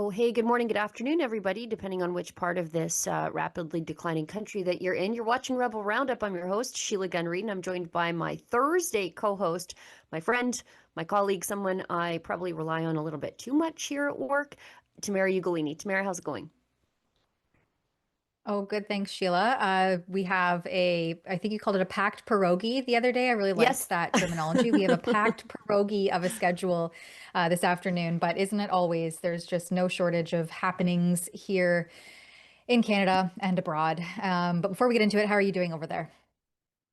Oh, hey, good morning, good afternoon, everybody, depending on which part of this rapidly declining country that you're in. You're watching Rebel Roundup. I'm your host, Sheila Gunn, and I'm joined by my Thursday co-host, my friend, my colleague, someone I probably rely on a little bit too much here at work, Tamara Ugolini. Tamara, how's it going? Oh, good. Thanks, Sheila. We have I think you called it a packed pierogi the other day. I really liked Yes. that terminology. We have a packed pierogi of a schedule this afternoon, but isn't it always? There's just no shortage of happenings here in Canada and abroad. But before we get into it, how are you doing over there?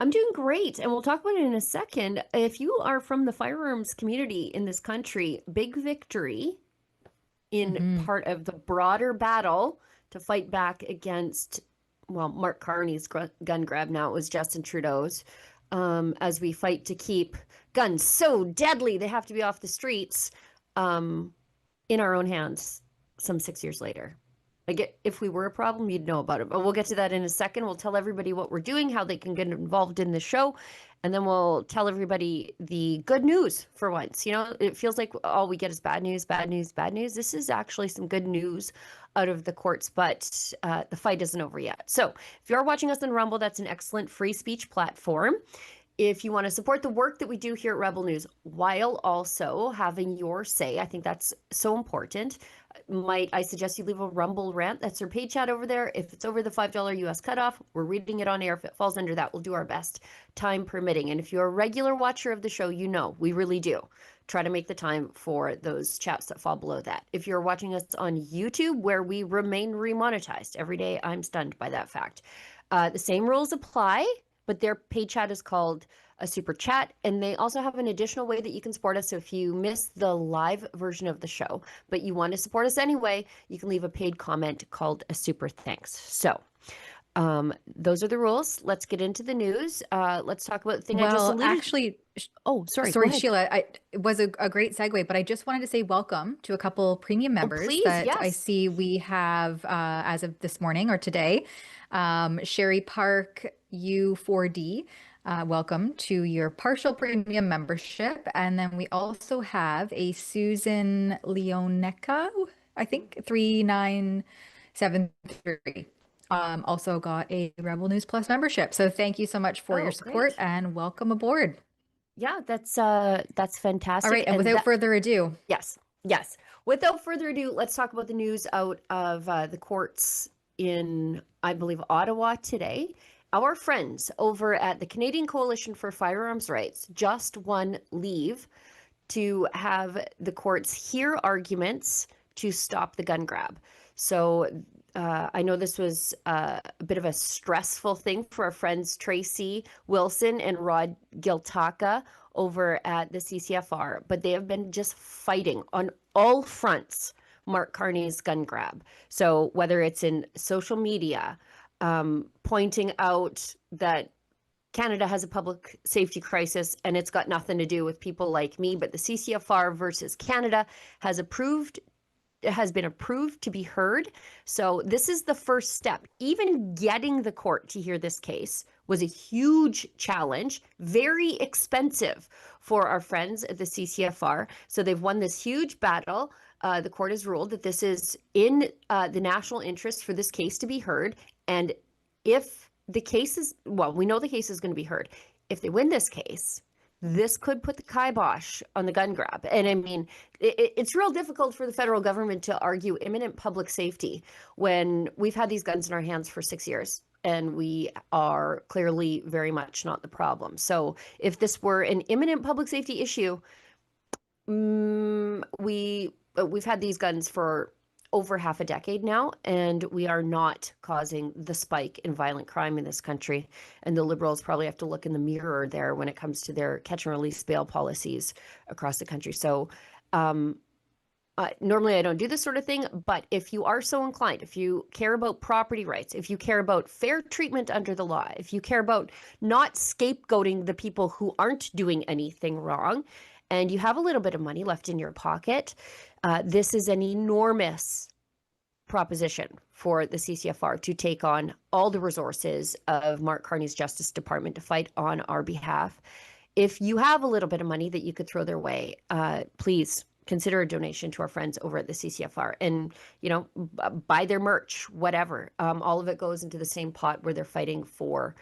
I'm doing great, and we'll talk about it in a second. If you are from the firearms community in this country, big victory in Hmm. part of the broader battle to fight back against, well, Mark Carney's gun grab. Now it was Justin Trudeau's. As we fight to keep guns so deadly they have to be off the streets, um, in our own hands some 6 years later. Like, if we were a problem, you'd know about it. But we'll get to that in a second. We'll tell everybody what we're doing, how they can get involved in the show, and then we'll tell everybody the good news for once. You know, it feels like all we get is bad news, bad news, bad news. This is actually some good news out of the courts, but the fight isn't over yet. So if you are watching us on Rumble, that's an excellent free speech platform. If you want to support the work that we do here at Rebel News while also having your say, I think that's so important. Might I suggest you leave a Rumble rant? That's our paid chat over there. If it's over the $5 US cutoff, we're reading it on air. If it falls under that, we'll do our best, time permitting. And if you're a regular watcher of the show, you know we really do try to make the time for those chats that fall below that. If you're watching us on YouTube, where we remain remonetized every day, I'm stunned by that fact. The same rules apply, but their paid chat is called a super chat. And they also have an additional way that you can support us. So if you miss the live version of the show, but you want to support us anyway, you can leave a paid comment called a super thanks. So those are the rules. Let's get into the news. Let's talk about the thing I just Well, alluded. actually, Oh, sorry, go sorry, ahead. Sheila, it was a great segue, but I just wanted to say welcome to a couple premium Oh, members please, that I yes. see we have as of this morning or today. Sherry Park U4D, welcome to your partial premium membership. And then we also have a Susan Leoneca, I think 3973. Also got a Rebel News Plus membership. So thank you so much for your Oh, support great. and welcome aboard. Yeah, that's All fantastic. right, and And without that further ado, Yes, yes. Without further ado, let's talk about the news out of the courts in, I believe, Ottawa today. Our friends over at the Canadian Coalition for Firearms Rights just won leave to have the courts hear arguments to stop the gun grab. So I know this was a bit of a stressful thing for our friends Tracy Wilson and Rod Giltaca over at the CCFR, but they have been just fighting on all fronts Mark Carney's gun grab. So whether it's in social media, pointing out that Canada has a public safety crisis and it's got nothing to do with people like me, but the CCFR versus Canada has been approved to be heard. So this is the first step. Even getting the court to hear this case was a huge challenge, very expensive for our friends at the CCFR. So they've won this huge battle. The court has ruled that this is in the national interest for this case to be heard. And if the case is, well, we know the case is going to be heard. If they win this case, this could put the kibosh on the gun grab. And I mean, it's real difficult for the federal government to argue imminent public safety when we've had these guns in our hands for 6 years and we are clearly very much not the problem. So if this were an imminent public safety issue, we've had these guns for over half a decade now, and we are not causing the spike in violent crime in this country. And the Liberals probably have to look in the mirror there when it comes to their catch and release bail policies across the country. So, normally I don't do this sort of thing, but if you are so inclined, if you care about property rights, if you care about fair treatment under the law, if you care about not scapegoating the people who aren't doing anything wrong, and you have a little bit of money left in your pocket, this is an enormous proposition for the CCFR to take on all the resources of Mark Carney's Justice Department to fight on our behalf. If you have a little bit of money that you could throw their way, please consider a donation to our friends over at the CCFR and, buy their merch, whatever. All of it goes into the same pot where they're fighting for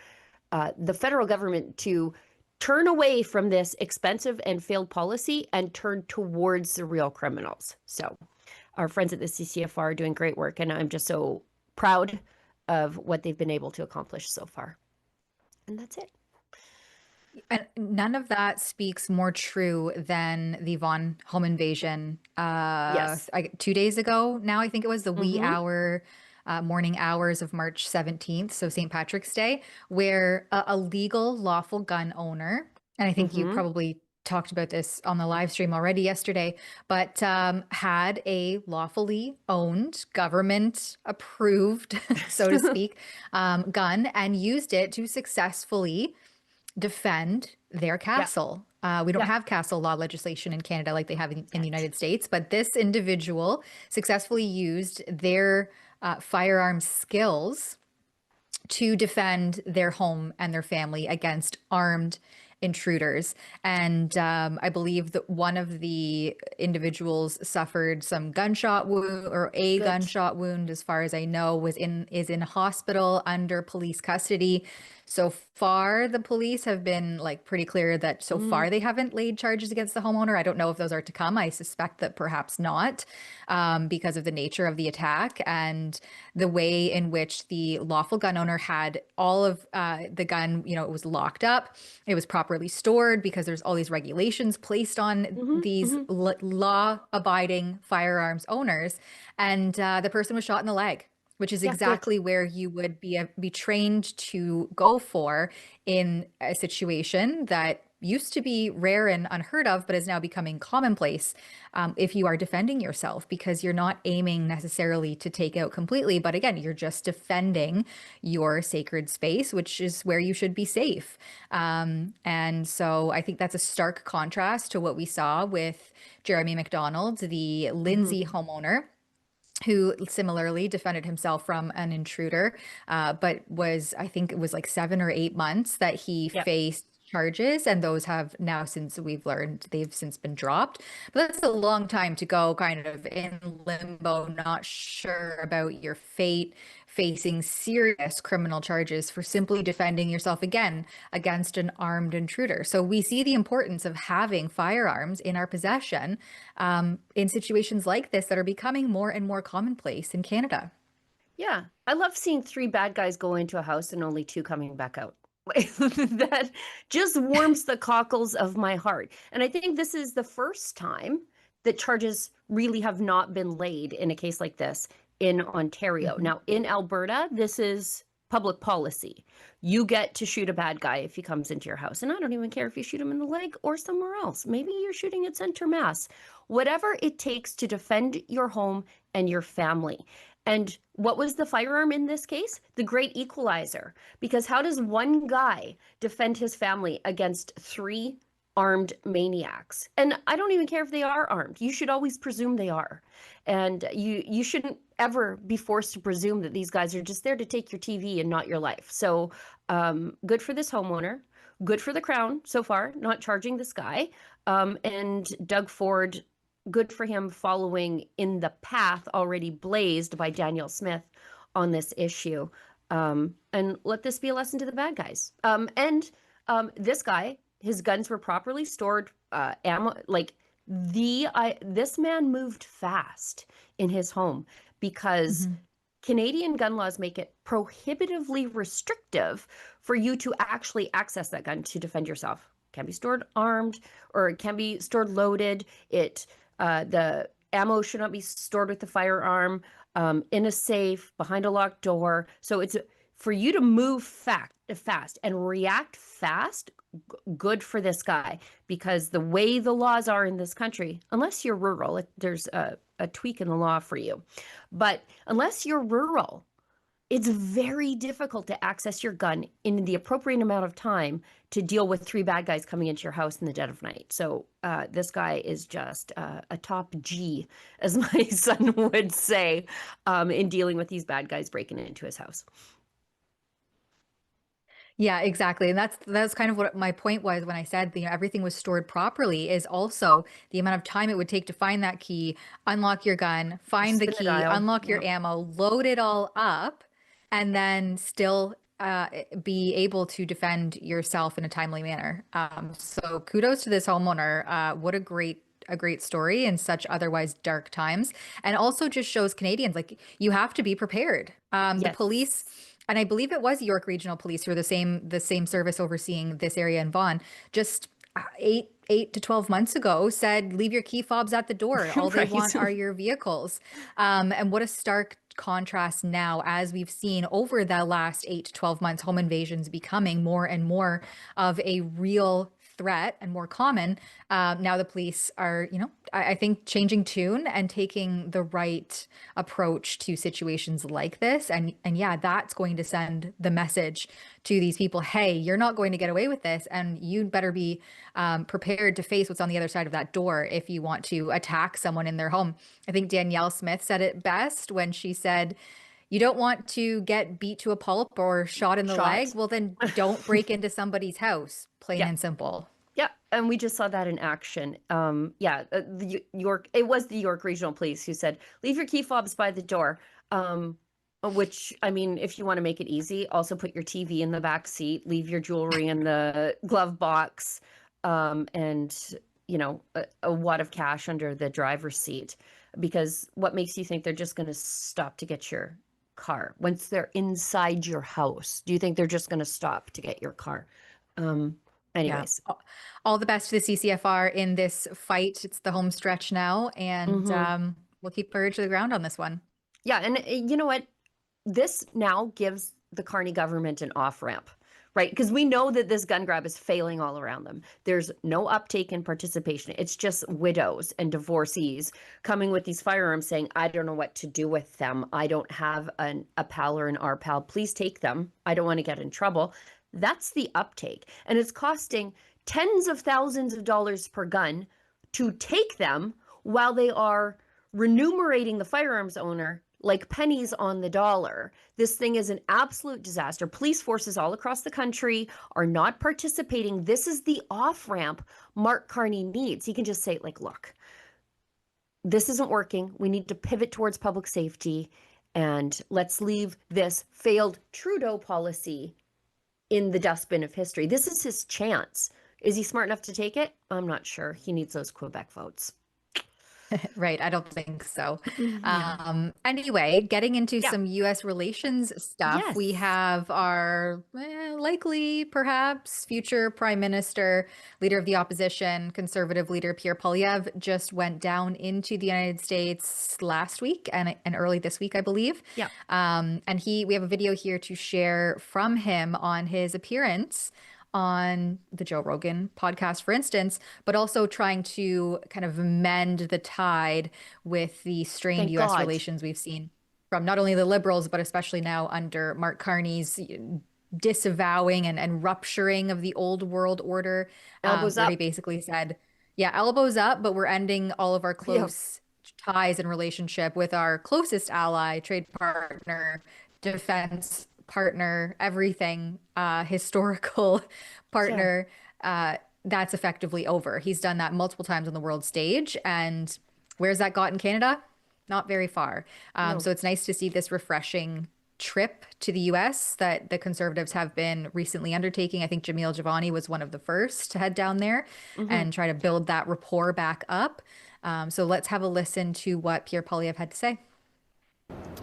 the federal government to turn away from this expensive and failed policy and turn towards the real criminals. So our friends at the CCFR are doing great work, and I'm just so proud of what they've been able to accomplish so far. And that's it. And none of that speaks more true than the Vaughan home invasion Yes. 2 days ago. Now, I think it was the wee Mm-hmm. morning hours of March 17th, so St. Patrick's Day, where a legal, lawful gun owner, and I think you Mm-hmm. probably talked about this on the live stream already yesterday, but had a lawfully owned, government approved, so to speak, gun and used it to successfully defend their Yeah. castle. We don't Yeah. have castle law legislation in Canada like they have in the United States, but this individual successfully used their firearms skills to defend their home and their family against armed intruders. And I believe that one of the individuals suffered some gunshot wound or a Good. gunshot wound, as far as I know, is in hospital under police custody. So far, the police have been like pretty clear that so Mm-hmm. far they haven't laid charges against the homeowner. I don't know if those are to come. I suspect that perhaps not, because of the nature of the attack and the way in which the lawful gun owner had all of the gun, it was locked up, it was properly stored because there's all these regulations placed on Mm-hmm. these Mm-hmm. law-abiding firearms owners. And the person was shot in the leg, which is Yeah. Good. exactly where you would be trained to go for in a situation that used to be rare and unheard of, but is now becoming commonplace if you are defending yourself, because you're not aiming necessarily to take out completely. But again, you're just defending your sacred space, which is where you should be safe. And so I think that's a stark contrast to what we saw with Jeremy McDonald, the Mm-hmm. Lindsay homeowner, who similarly defended himself from an intruder, but I think it was like 7 or 8 months that he Yeah. faced charges, and those have now, since we've learned, they've since been dropped. But that's a long time to go kind of in limbo, not sure about your fate, facing serious criminal charges for simply defending yourself again against an armed intruder. So we see the importance of having firearms in our possession in situations like this that are becoming more and more commonplace in Canada. Yeah. I love seeing three bad guys go into a house and only two coming back out. That just warms the cockles of my heart. And I think this is the first time that charges really have not been laid in a case like this in Ontario. Mhm. Now, in Alberta, this is public policy. You get to shoot a bad guy if he comes into your house. And I don't even care if you shoot him in the leg or somewhere else. Maybe you're shooting at center mass. Whatever it takes to defend your home and your family. And what was the firearm in this case? The great equalizer. Because how does one guy defend his family against three armed maniacs? And I don't even care if they are armed. You should always presume they are. And you shouldn't ever be forced to presume that these guys are just there to take your TV and not your life. So good for this homeowner. Good for the Crown so far, not charging this guy. And Doug Ford, good for him following in the path already blazed by Danielle Smith on this issue. And let this be a lesson to the bad guys. And this guy, his guns were properly stored, ammo, like this man moved fast in his home because Mhm. Canadian gun laws make it prohibitively restrictive for you to actually access that gun to defend yourself. It can be stored armed or it can be stored loaded. The ammo should not be stored with the firearm in a safe behind a locked door. So it's for you to move fast and react fast. Good for this guy, because the way the laws are in this country, unless you're rural, there's a tweak in the law for you. But unless you're rural, it's very difficult to access your gun in the appropriate amount of time to deal with three bad guys coming into your house in the dead of night. So this guy is just a top G, as my son would say, in dealing with these bad guys breaking into his house. Yeah, exactly. And that's kind of what my point was when I said, everything was stored properly, is also the amount of time it would take to find that key, unlock your gun, find the Spin the key, dial. unlock your Yep. ammo, load it all up, and then still be able to defend yourself in a timely manner. So kudos to this homeowner. What a great story in such otherwise dark times, and also just shows Canadians like you have to be prepared. The police, Yes. and I believe it was York Regional Police, who are the same service overseeing this area in Vaughan, just 8 to 12 months ago said, leave your key fobs at the door. All they Right. want are your vehicles. And what a stark contrast now, as we've seen over the last 8 to 12 months, home invasions becoming more and more of a real threat and more common. Now the police are, I think, changing tune and taking the right approach to situations like this. And yeah, that's going to send the message to these people, hey, you're not going to get away with this, and you'd better be prepared to face what's on the other side of that door if you want to attack someone in their home. I think Danielle Smith said it best when she said, you don't want to get beat to a pulp or shot in the leg. Shot. Well, then don't break into somebody's house, plain Yeah. and simple. Yeah, and we just saw that in action. Yeah, it was the York Regional Police who said, "Leave your key fobs by the door." Which, I mean, if you want to make it easy, also put your TV in the back seat, leave your jewelry in the glove box, and a wad of cash under the driver's seat. Because what makes you think they're just going to stop to get your car once they're inside your house? Do you think they're just going to stop to get your car? Um, Yeah. Anyways. All the best to the CCFR in this fight. It's the home stretch now, and Hmm. we'll keep our ear to the ground on this one. Yeah, and you know what? This now gives the Carney government an off-ramp, right? Because we know that this gun grab is failing all around them. There's no uptake in participation. It's just widows and divorcees coming with these firearms saying, I don't know what to do with them. I don't have a pal or an R-pal. Please take them. I don't want to get in trouble. That's the uptake. And it's costing tens of thousands of dollars per gun to take them while they are remunerating the firearms owner like pennies on the dollar. This thing is an absolute disaster. Police forces all across the country are not participating. This is the off ramp Mark Carney needs. He can just say, like, look, this isn't working. We need to pivot towards public safety, and let's leave this failed Trudeau policy in the dustbin of history. This is his chance. Is he smart enough to take it? I'm not sure. He needs those Quebec votes. Right. I don't think so. Yeah. Anyway, getting into Yeah. some US relations stuff, we Yes. have our likely, perhaps, future prime minister, leader of the opposition, conservative leader Pierre Poilievre just went down into the United States last week and early this week, I believe. Yeah. And we have a video here to share from him on his appearance on the Joe Rogan podcast, for instance, but also trying to kind of mend the tide with the strained Thank US God. relations we've seen from not only the Liberals, but especially now under Mark Carney's disavowing and rupturing of the old world order, Elbows where he up. basically said, yeah, elbows up, but we're ending all of our Yeah. close ties and relationship with our closest ally, trade partner, defense partner, everything, historical Yeah. partner, that's effectively over. He's done that multiple times on the world stage. And where's that got in Canada? Not very far. No. So it's nice to see this refreshing trip to the US that the Conservatives have been recently undertaking. I think Jamil Javani was one of the first to head down there Hmm. and try to build that rapport back up. So let's have a listen to what Pierre Poilievre had to say.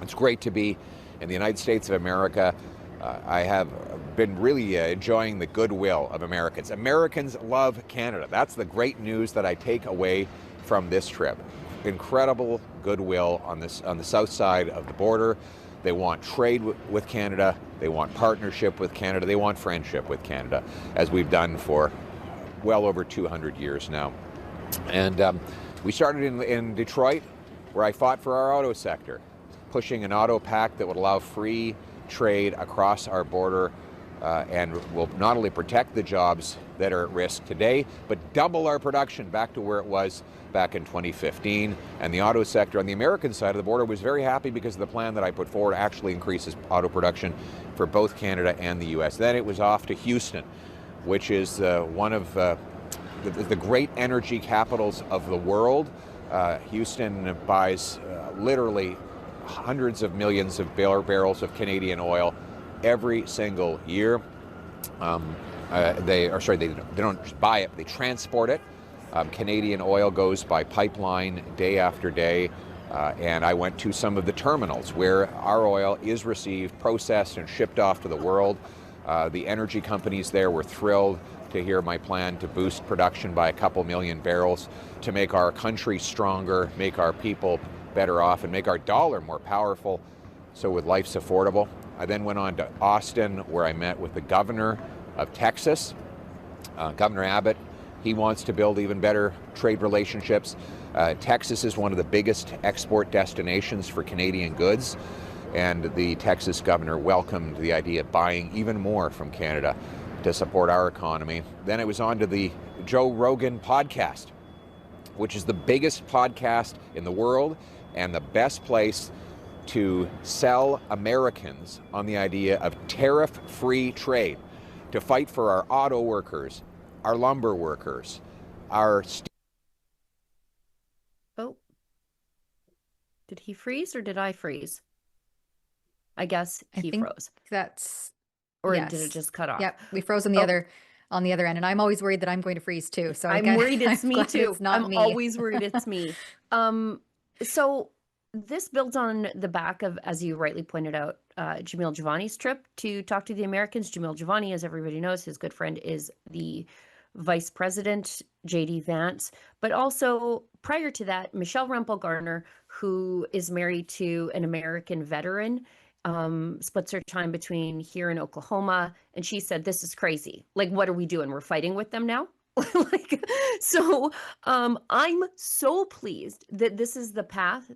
It's great to be in the United States of America. I have been really enjoying the goodwill of Americans. Americans love Canada. That's the great news that I take away from this trip. Incredible goodwill on the south side of the border. They want trade with Canada. They want partnership with Canada. They want friendship with Canada, as we've done for well over 200 years now. And we started in Detroit, where I fought for our auto sector, pushing an auto pact that would allow free trade across our border and will not only protect the jobs that are at risk today, but double our production back to where it was back in 2015. And the auto sector on the American side of the border was very happy because the plan that I put forward actually increases auto production for both Canada and the US. Then it was off to Houston, which is one of the great energy capitals of the world. Houston buys literally hundreds of millions of barrels of Canadian oil every single year. They don't just buy it, they transport it. Canadian oil goes by pipeline day after day, and I went to some of the terminals where our oil is received, processed, and shipped off to the world. The energy companies there were thrilled to hear my plan to boost production by a couple million barrels to make our country stronger, make our people better off, and make our dollar more powerful, so with life's affordable. I then went on to Austin, where I met with the governor of Texas, Governor Abbott. He wants to build even better trade relationships. Texas is one of the biggest export destinations for Canadian goods, and the Texas governor welcomed the idea of buying even more from Canada to support our economy. Then it was on to the Joe Rogan podcast, which is the biggest podcast in the world and the best place to sell Americans on the idea of tariff-free trade, to fight for our auto workers, our lumber workers, our... Oh. Did he freeze or did I freeze? I guess he froze. That's... Or yes. did it just cut off? Yep, we froze on the other end, and I'm always worried that I'm going to freeze too. So I'm worried it's me too. It's not me. I'm always worried it's me. So this builds on the back of, as you rightly pointed out, Jamil Javani's trip to talk to the Americans. Jamil Javani, as everybody knows, his good friend is the Vice President, J.D. Vance. But also, prior to that, Michelle Rempel-Garner, who is married to an American veteran, splits her time between here and Oklahoma. And she said, this is crazy. Like, what are we doing? We're fighting with them now? I'm so pleased that this is the path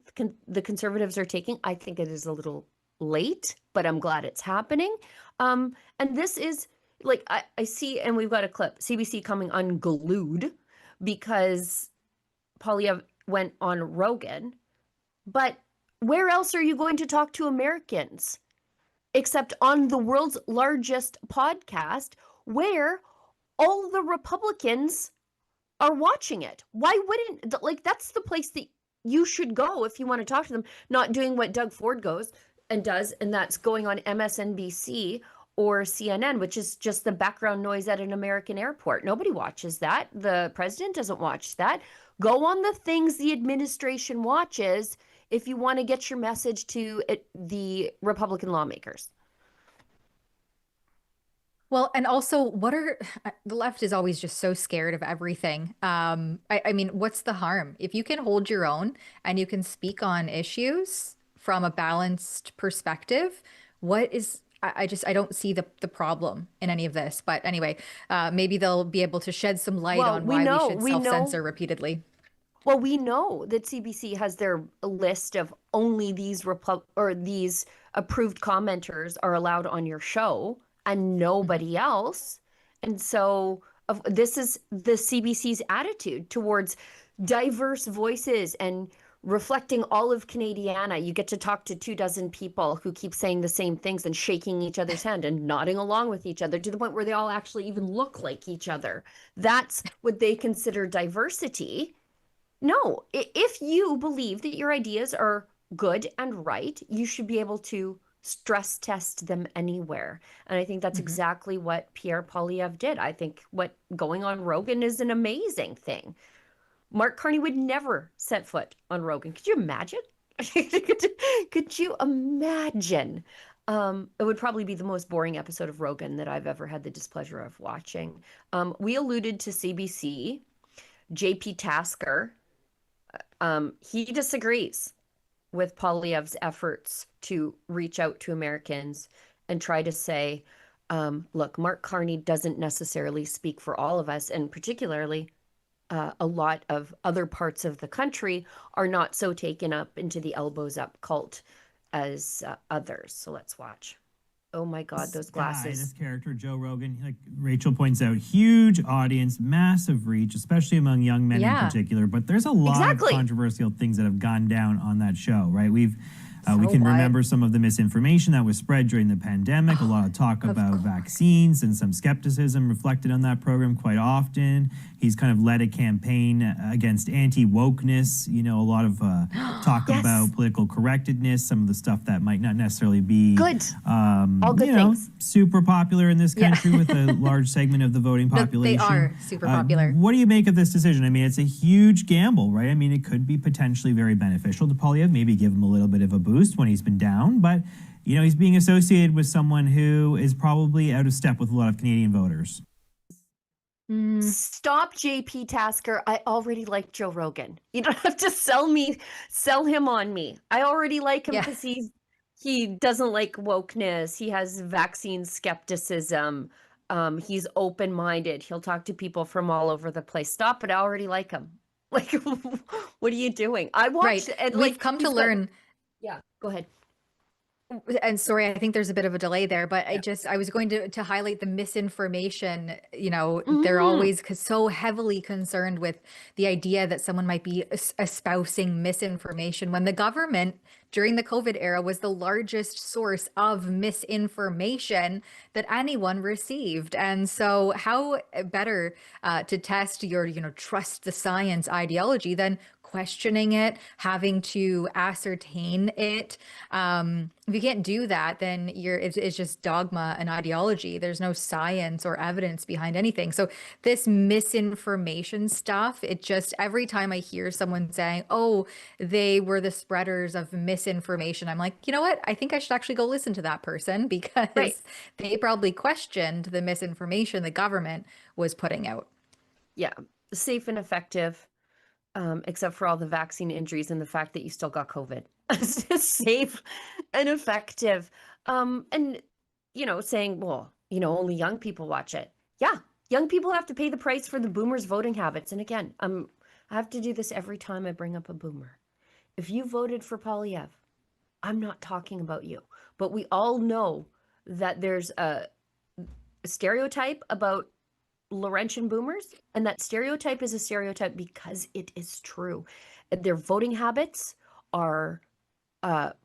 the Conservatives are taking. I think it is a little late, but I'm glad it's happening. And this is like, I see, and we've got a clip, CBC coming unglued because Poilievre went on Rogan. But where else are you going to talk to Americans except on the world's largest podcast, where all the Republicans are watching it? Why wouldn't, like, that's the place that you should go if you want to talk to them, not doing what Doug Ford goes and does, and that's going on MSNBC or CNN, which is just the background noise at an American airport. Nobody watches that. The president doesn't watch that. Go on the things the administration watches if you want to get your message to the Republican lawmakers. Well, and also, the left is always just so scared of everything. I mean, what's the harm? If you can hold your own and you can speak on issues from a balanced perspective, I don't see the problem in any of this. But anyway, maybe they'll be able to shed some light on why we should self-censor repeatedly. Well, we know that CBC has their list of only these these approved commenters are allowed on your show and nobody else. And so this is the CBC's attitude towards diverse voices and reflecting all of Canadiana. You get to talk to 24 people who keep saying the same things and shaking each other's hand and nodding along with each other to the point where they all actually even look like each other. That's what they consider diversity. No, if you believe that your ideas are good and right, you should be able to stress test them anywhere. And I think that's exactly what Pierre Poilievre did. I think what going on Rogan is an amazing thing. Mark Carney would never set foot on Rogan. Could you imagine? Could you imagine? It would probably be the most boring episode of Rogan that I've ever had the displeasure of watching. We alluded to CBC. JP Tasker, he disagrees with Poilievre's efforts to reach out to Americans and try to say, look, Mark Carney doesn't necessarily speak for all of us, and particularly a lot of other parts of the country are not so taken up into the elbows up cult as others. So let's watch. Oh my God, those Guy, glasses. this character, Joe Rogan, like Rachel points out, huge audience, massive reach, especially among young men in particular. But there's a lot of controversial things that have gone down on that show, right? We can remember some of the misinformation that was spread during the pandemic, a lot of talk about vaccines and some skepticism reflected on that program quite often. He's kind of led a campaign against anti-wokeness, you know, a lot of talk about political correctness, some of the stuff that might not necessarily be all good things. Super popular in this country with a large segment of the voting population. They are super popular. What do you make of this decision? I mean, it's a huge gamble, right? I mean, it could be potentially very beneficial to Poilievre, maybe give him a little bit of a boost when he's been down, but you know, he's being associated with someone who is probably out of step with a lot of Canadian voters. Stop, JP Tasker. I already like Joe Rogan. You don't have to sell him on me. I already like him because he doesn't like wokeness. He has vaccine skepticism. He's open-minded. He'll talk to people from all over the place. Stop it. I already like him. Like, what are you doing? I watched and we've come to learn. Yeah, go ahead. And sorry, I think there's a bit of a delay there, but I was going to highlight the misinformation. You know, they're always so heavily concerned with the idea that someone might be espousing misinformation when the government during the COVID era was the largest source of misinformation that anyone received. And so how better to test your, trust the science ideology than questioning it, having to ascertain it. If you can't do that, then it's just dogma and ideology. There's no science or evidence behind anything. So this misinformation stuff, it just, every time I hear someone saying, oh, they were the spreaders of misinformation, I'm like, you know what? I think I should actually go listen to that person because they probably questioned the misinformation the government was putting out. Yeah, safe and effective. Except for all the vaccine injuries and the fact that you still got COVID. Safe and effective. And, saying, well, only young people watch it. Yeah, young people have to pay the price for the boomers' voting habits. And again, I have to do this every time I bring up a boomer. If you voted for Poilievre, I'm not talking about you. But we all know that there's a stereotype about Laurentian boomers, and that stereotype is a stereotype because it is true. Their voting habits are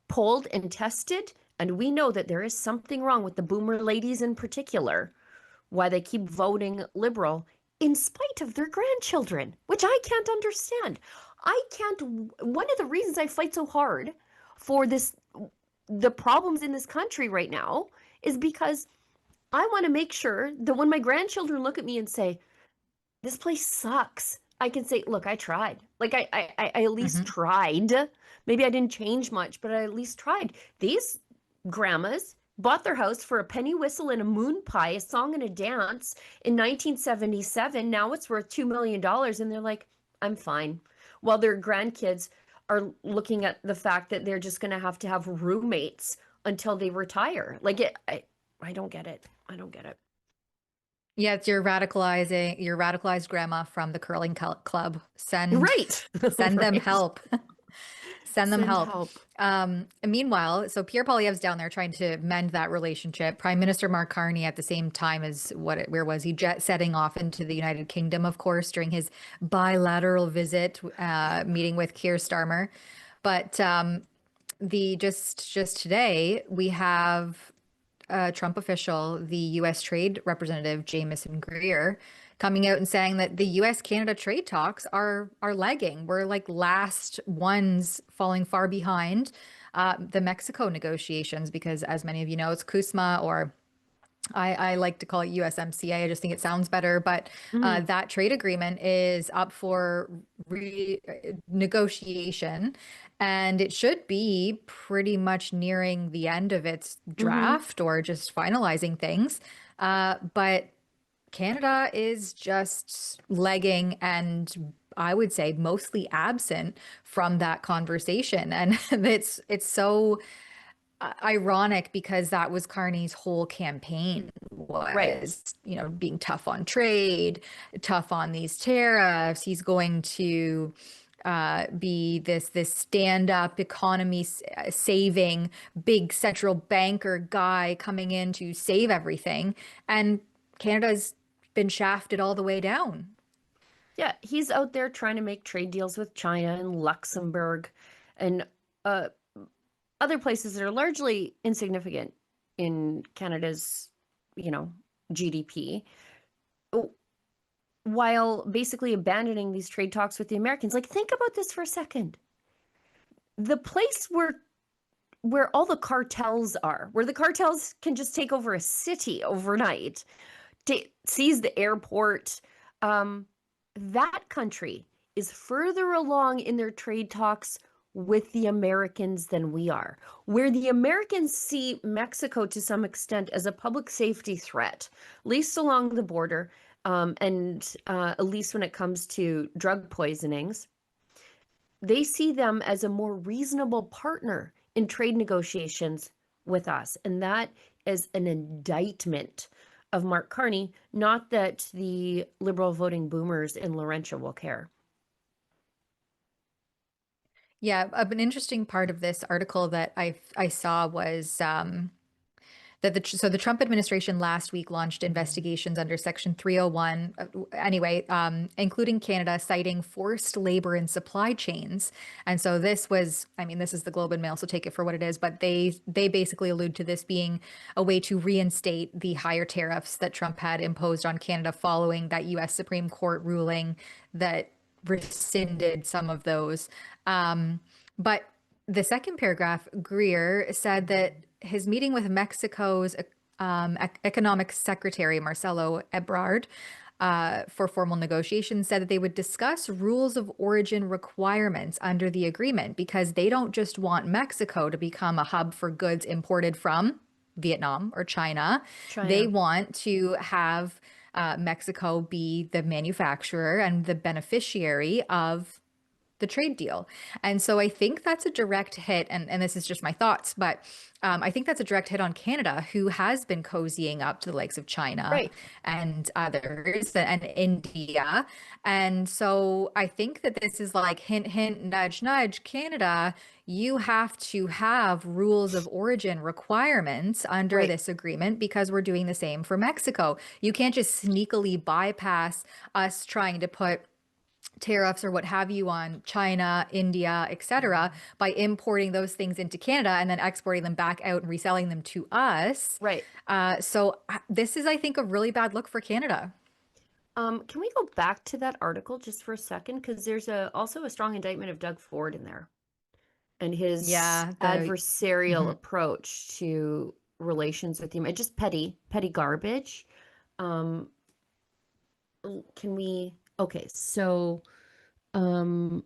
polled and tested, and we know that there is something wrong with the boomer ladies in particular, why they keep voting Liberal in spite of their grandchildren, which I can't understand. One of the reasons I fight so hard for the problems in this country right now is because I want to make sure that when my grandchildren look at me and say, this place sucks, I can say, look, I tried. Like I at least tried. Maybe I didn't change much, but I at least tried. These grandmas bought their house for a penny whistle and a moon pie, a song and a dance in 1977. Now it's worth $2 million. And they're like, I'm fine. While their grandkids are looking at the fact that they're just going to have roommates until they retire. Like I don't get it. I don't get it. Yeah, it's your radicalized grandma from the curling club. Send them help. Send them help. Meanwhile, so Pierre Poilievre's down there trying to mend that relationship. Prime Minister Mark Carney at the same time as where was he? Setting off into the United Kingdom, of course, during his bilateral visit, meeting with Keir Starmer. But just today we have Trump official, the U.S. Trade Representative Jamieson Greer, coming out and saying that the U.S.-Canada trade talks are lagging. We're like last ones falling far behind the Mexico negotiations because, as many of you know, it's CUSMA, or I like to call it USMCA. I just think it sounds better. But that trade agreement is up for negotiation, and it should be pretty much nearing the end of its draft or just finalizing things. But Canada is just lagging and I would say mostly absent from that conversation. And it's so ironic because that was Carney's whole campaign was, being tough on trade, tough on these tariffs. He's going to be this stand-up economy saving big central banker guy coming in to save everything, and Canada's been shafted all the way down. Yeah, he's out there trying to make trade deals with China and Luxembourg and other places that are largely insignificant in Canada's, GDP, while basically abandoning these trade talks with the Americans. Like, think about this for a second. The place where all the cartels are, where the cartels can just take over a city overnight, seize the airport, that country is further along in their trade talks with the Americans than we are, where the Americans see Mexico to some extent as a public safety threat, at least along the border, and at least when it comes to drug poisonings. They see them as a more reasonable partner in trade negotiations with us. And that is an indictment of Mark Carney, not that the Liberal voting boomers in Laurentia will care. Yeah, an interesting part of this article that I saw was that the Trump administration last week launched investigations under Section 301, including Canada, citing forced labor in supply chains. And so this was, this is the Globe and Mail, so take it for what it is, but they basically allude to this being a way to reinstate the higher tariffs that Trump had imposed on Canada following that U.S. Supreme Court ruling that rescinded some of those. But the second paragraph, Greer said that his meeting with Mexico's economic secretary, Marcelo Ebrard, for formal negotiations, said that they would discuss rules of origin requirements under the agreement, because they don't just want Mexico to become a hub for goods imported from Vietnam or China. They want to have Mexico be the manufacturer and the beneficiary of the trade deal. And so I think that's a direct hit, and this is just my thoughts, but I think that's a direct hit on Canada, who has been cozying up to the likes of China and others and India. And so I think that this is like hint, hint, nudge, nudge, Canada, you have to have rules of origin requirements under this agreement, because we're doing the same for Mexico. You can't just sneakily bypass us trying to put tariffs or what have you on China, India, etc., by importing those things into Canada and then exporting them back out and reselling them to us. So this is, I think, a really bad look for Canada. Can we go back to that article just for a second? Because there's also a strong indictment of Doug Ford in there and his adversarial approach to relations with him. And just petty garbage. Can we... Okay, so, no,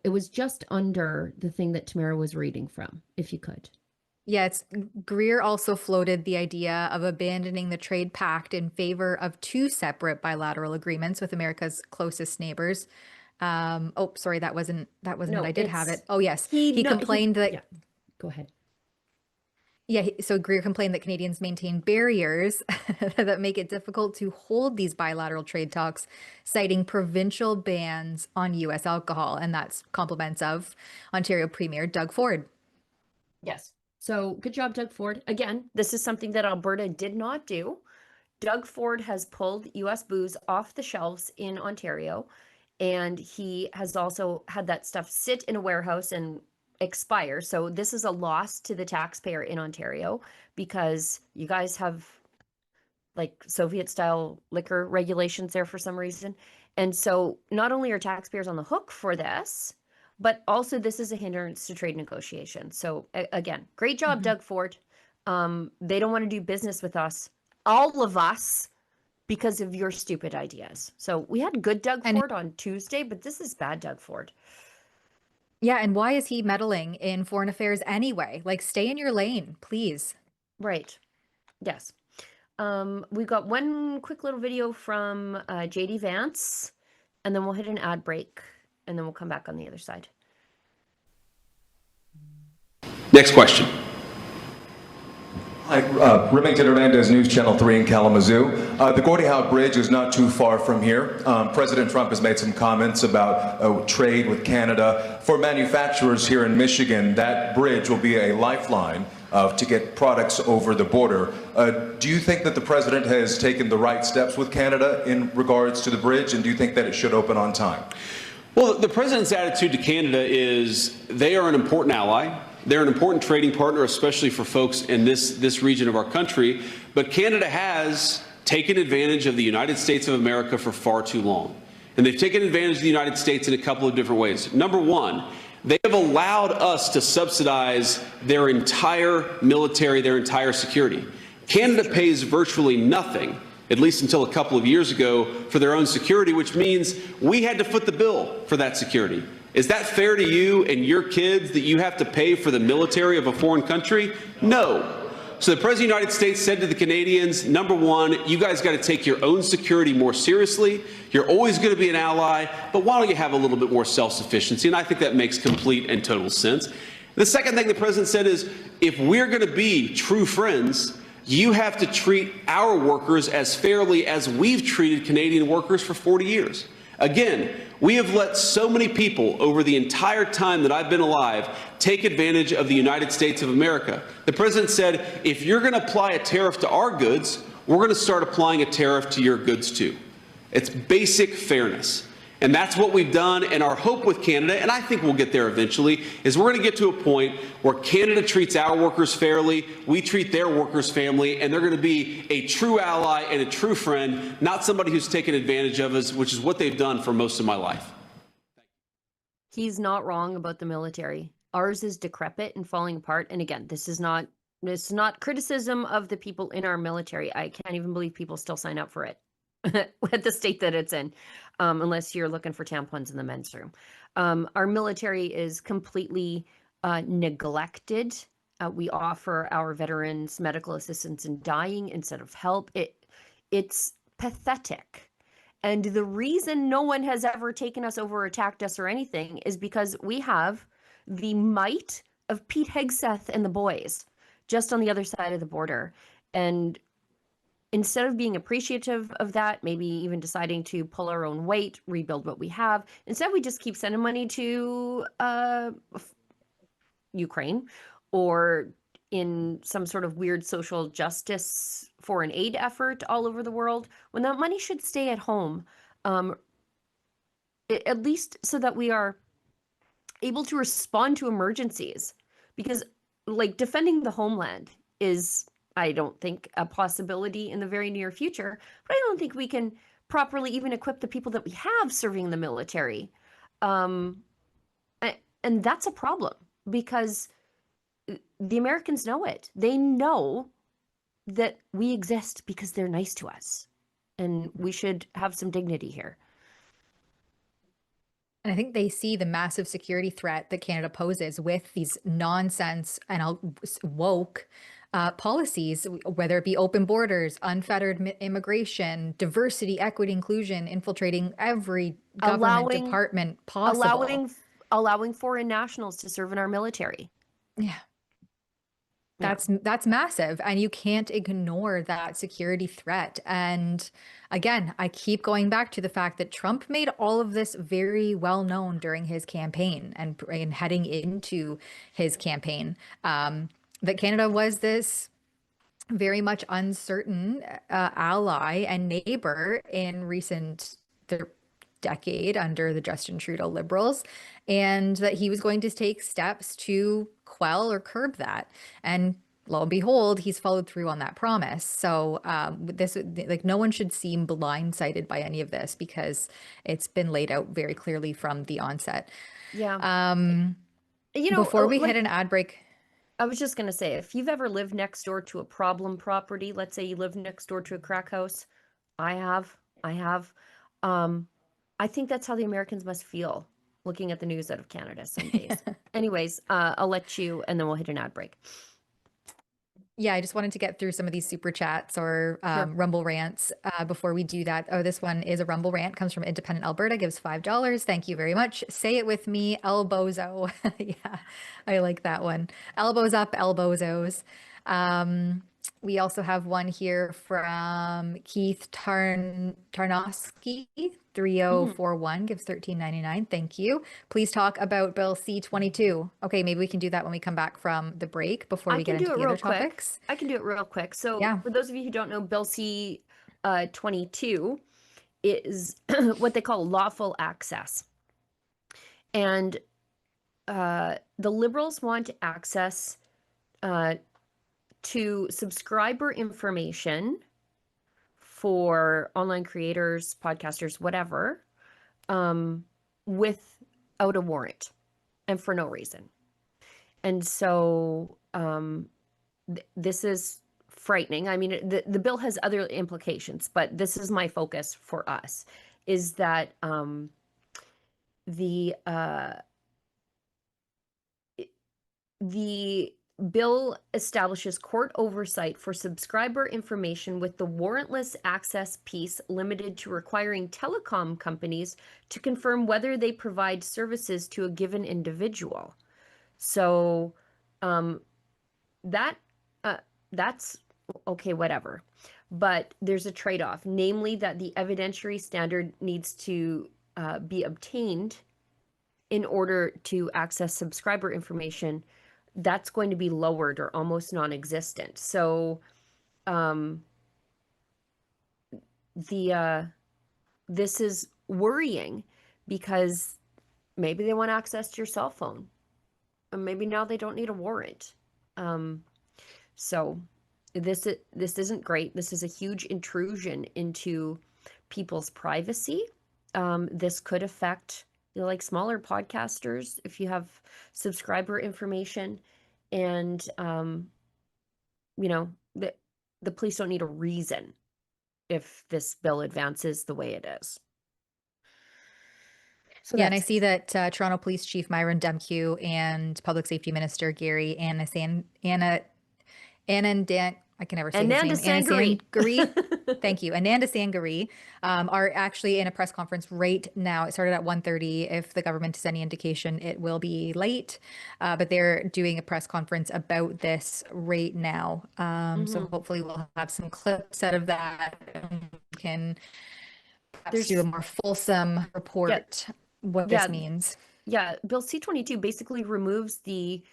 it was just under the thing that Tamara was reading from, if you could. Yeah, Greer also floated the idea of abandoning the trade pact in favor of two separate bilateral agreements with America's closest neighbors. Oh, sorry, that wasn't it. I did have it. Oh, yes. He complained that... Yeah, go ahead. Yeah, so Greer complained that Canadians maintain barriers that make it difficult to hold these bilateral trade talks, citing provincial bans on U.S. alcohol. And that's compliments of Ontario Premier Doug Ford. Yes. So good job, Doug Ford. Again, this is something that Alberta did not do. Doug Ford has pulled U.S. booze off the shelves in Ontario, and he has also had that stuff sit in a warehouse and expire. So this is a loss to the taxpayer in Ontario, because you guys have like Soviet style liquor regulations there for some reason. And so not only are taxpayers on the hook for this, but also this is a hindrance to trade negotiations. So again, great job, Doug Ford. They don't want to do business with us, all of us, because of your stupid ideas. So we had good Doug Ford on Tuesday, but this is bad Doug Ford. Yeah, and why is he meddling in foreign affairs anyway? Like, stay in your lane, please. Right. Yes. We've got one quick little video from JD Vance, and then we'll hit an ad break, and then we'll come back on the other side. Next question. Hi, Remington Hernandez, News Channel 3 in Kalamazoo. The Gordie Howe Bridge is not too far from here. President Trump has made some comments about trade with Canada. For manufacturers here in Michigan, that bridge will be a lifeline to get products over the border. Do you think that the president has taken the right steps with Canada in regards to the bridge, and do you think that it should open on time? Well, the president's attitude to Canada is they are an important ally. They're an important trading partner, especially for folks in this region of our country. But Canada has taken advantage of the United States of America for far too long. And they've taken advantage of the United States in a couple of different ways. Number one, they have allowed us to subsidize their entire military, their entire security. Canada pays virtually nothing, at least until a couple of years ago, for their own security, which means we had to foot the bill for that security. Is that fair to you and your kids that you have to pay for the military of a foreign country? No. So the President of the United States said to the Canadians, number one, you guys got to take your own security more seriously. You're always going to be an ally, but why don't you have a little bit more self-sufficiency? And I think that makes complete and total sense. The second thing the President said is, if we're going to be true friends, you have to treat our workers as fairly as we've treated Canadian workers for 40 years. Again, we have let so many people over the entire time that I've been alive take advantage of the United States of America. The president said, if you're going to apply a tariff to our goods, we're going to start applying a tariff to your goods too. It's basic fairness. And that's what we've done. And our hope with Canada, and I think we'll get there eventually, is we're going to get to a point where Canada treats our workers fairly, we treat their workers fairly, and they're going to be a true ally and a true friend, not somebody who's taken advantage of us, which is what they've done for most of my life. He's not wrong about the military. Ours is decrepit and falling apart. And again, this is not criticism of the people in our military. I can't even believe people still sign up for it at the state that it's in, unless you're looking for tampons in the men's room. Our military is completely neglected. We offer our veterans medical assistance in dying instead of help. It's pathetic. And the reason no one has ever taken us over, attacked us, or anything is because we have the might of Pete Hegseth and the boys just on the other side of the border. And instead of being appreciative of that, maybe even deciding to pull our own weight, rebuild what we have, instead we just keep sending money to Ukraine, or in some sort of weird social justice foreign aid effort all over the world, when that money should stay at home, at least so that we are able to respond to emergencies. Because like defending the homeland is, I don't think, a possibility in the very near future, but I don't think we can properly even equip the people that we have serving the military. And that's a problem, because the Americans know it. They know that we exist because they're nice to us, and we should have some dignity here. And I think they see the massive security threat that Canada poses with these nonsense and woke policies, whether it be open borders, unfettered immigration, diversity, equity, inclusion, infiltrating every government department possible. Allowing foreign nationals to serve in our military. Yeah. That's massive, and you can't ignore that security threat. And again, I keep going back to the fact that Trump made all of this very well known during his campaign and heading into his campaign, that Canada was this very much uncertain ally and neighbor in recent decade under the Justin Trudeau Liberals, and that he was going to take steps to quell or curb that. And lo and behold, he's followed through on that promise. So no one should seem blindsided by any of this, because it's been laid out very clearly from the onset. Yeah. Before we hit an ad break, I was just going to say, if you've ever lived next door to a problem property, let's say you live next door to a crack house, I have. I think that's how the Americans must feel looking at the news out of Canada some days. Anyways, I'll let you, and then we'll hit an ad break. Yeah, I just wanted to get through some of these super chats or Sure. Rumble rants before we do that. Oh, this one is a Rumble rant, comes from Independent Alberta, gives $5. Thank you very much. Say it with me, elbozo. Yeah, I like that one. Elbows up, elbozos. We also have one here from Keith Tarnowski, 3041, gives $13.99. Thank you. Please talk about Bill C-22. Okay, maybe we can do that when we come back from the break before we get into the other topics. I can do it real quick. So for those of you who don't know, Bill C-22 is what they call lawful access. And the Liberals want access to subscriber information for online creators, podcasters, whatever, without a warrant and for no reason. And so this is frightening. I mean, the bill has other implications, but this is my focus for us, is that the bill establishes court oversight for subscriber information, with the warrantless access piece limited to requiring telecom companies to confirm whether they provide services to a given individual. So that's okay, whatever. But there's a trade-off, namely that the evidentiary standard needs to be obtained in order to access subscriber information. That's going to be lowered or almost non-existent. So this is worrying, because maybe they want access to your cell phone, and maybe now they don't need a warrant. So this isn't great. This is a huge intrusion into people's privacy. This could affect, like, smaller podcasters if you have subscriber information, and the police don't need a reason if this bill advances the way it is. So and I see that Toronto Police Chief Myron Demkew and Public Safety Minister Gary Ananda Sangari. Thank you. Ananda Sangari are actually in a press conference right now. It started at 1:30. If the government is any indication, it will be late, but they're doing a press conference about this right now. So hopefully we'll have some clips out of that, and we can perhaps do a more fulsome report what this means. Yeah, Bill C-22 basically removes the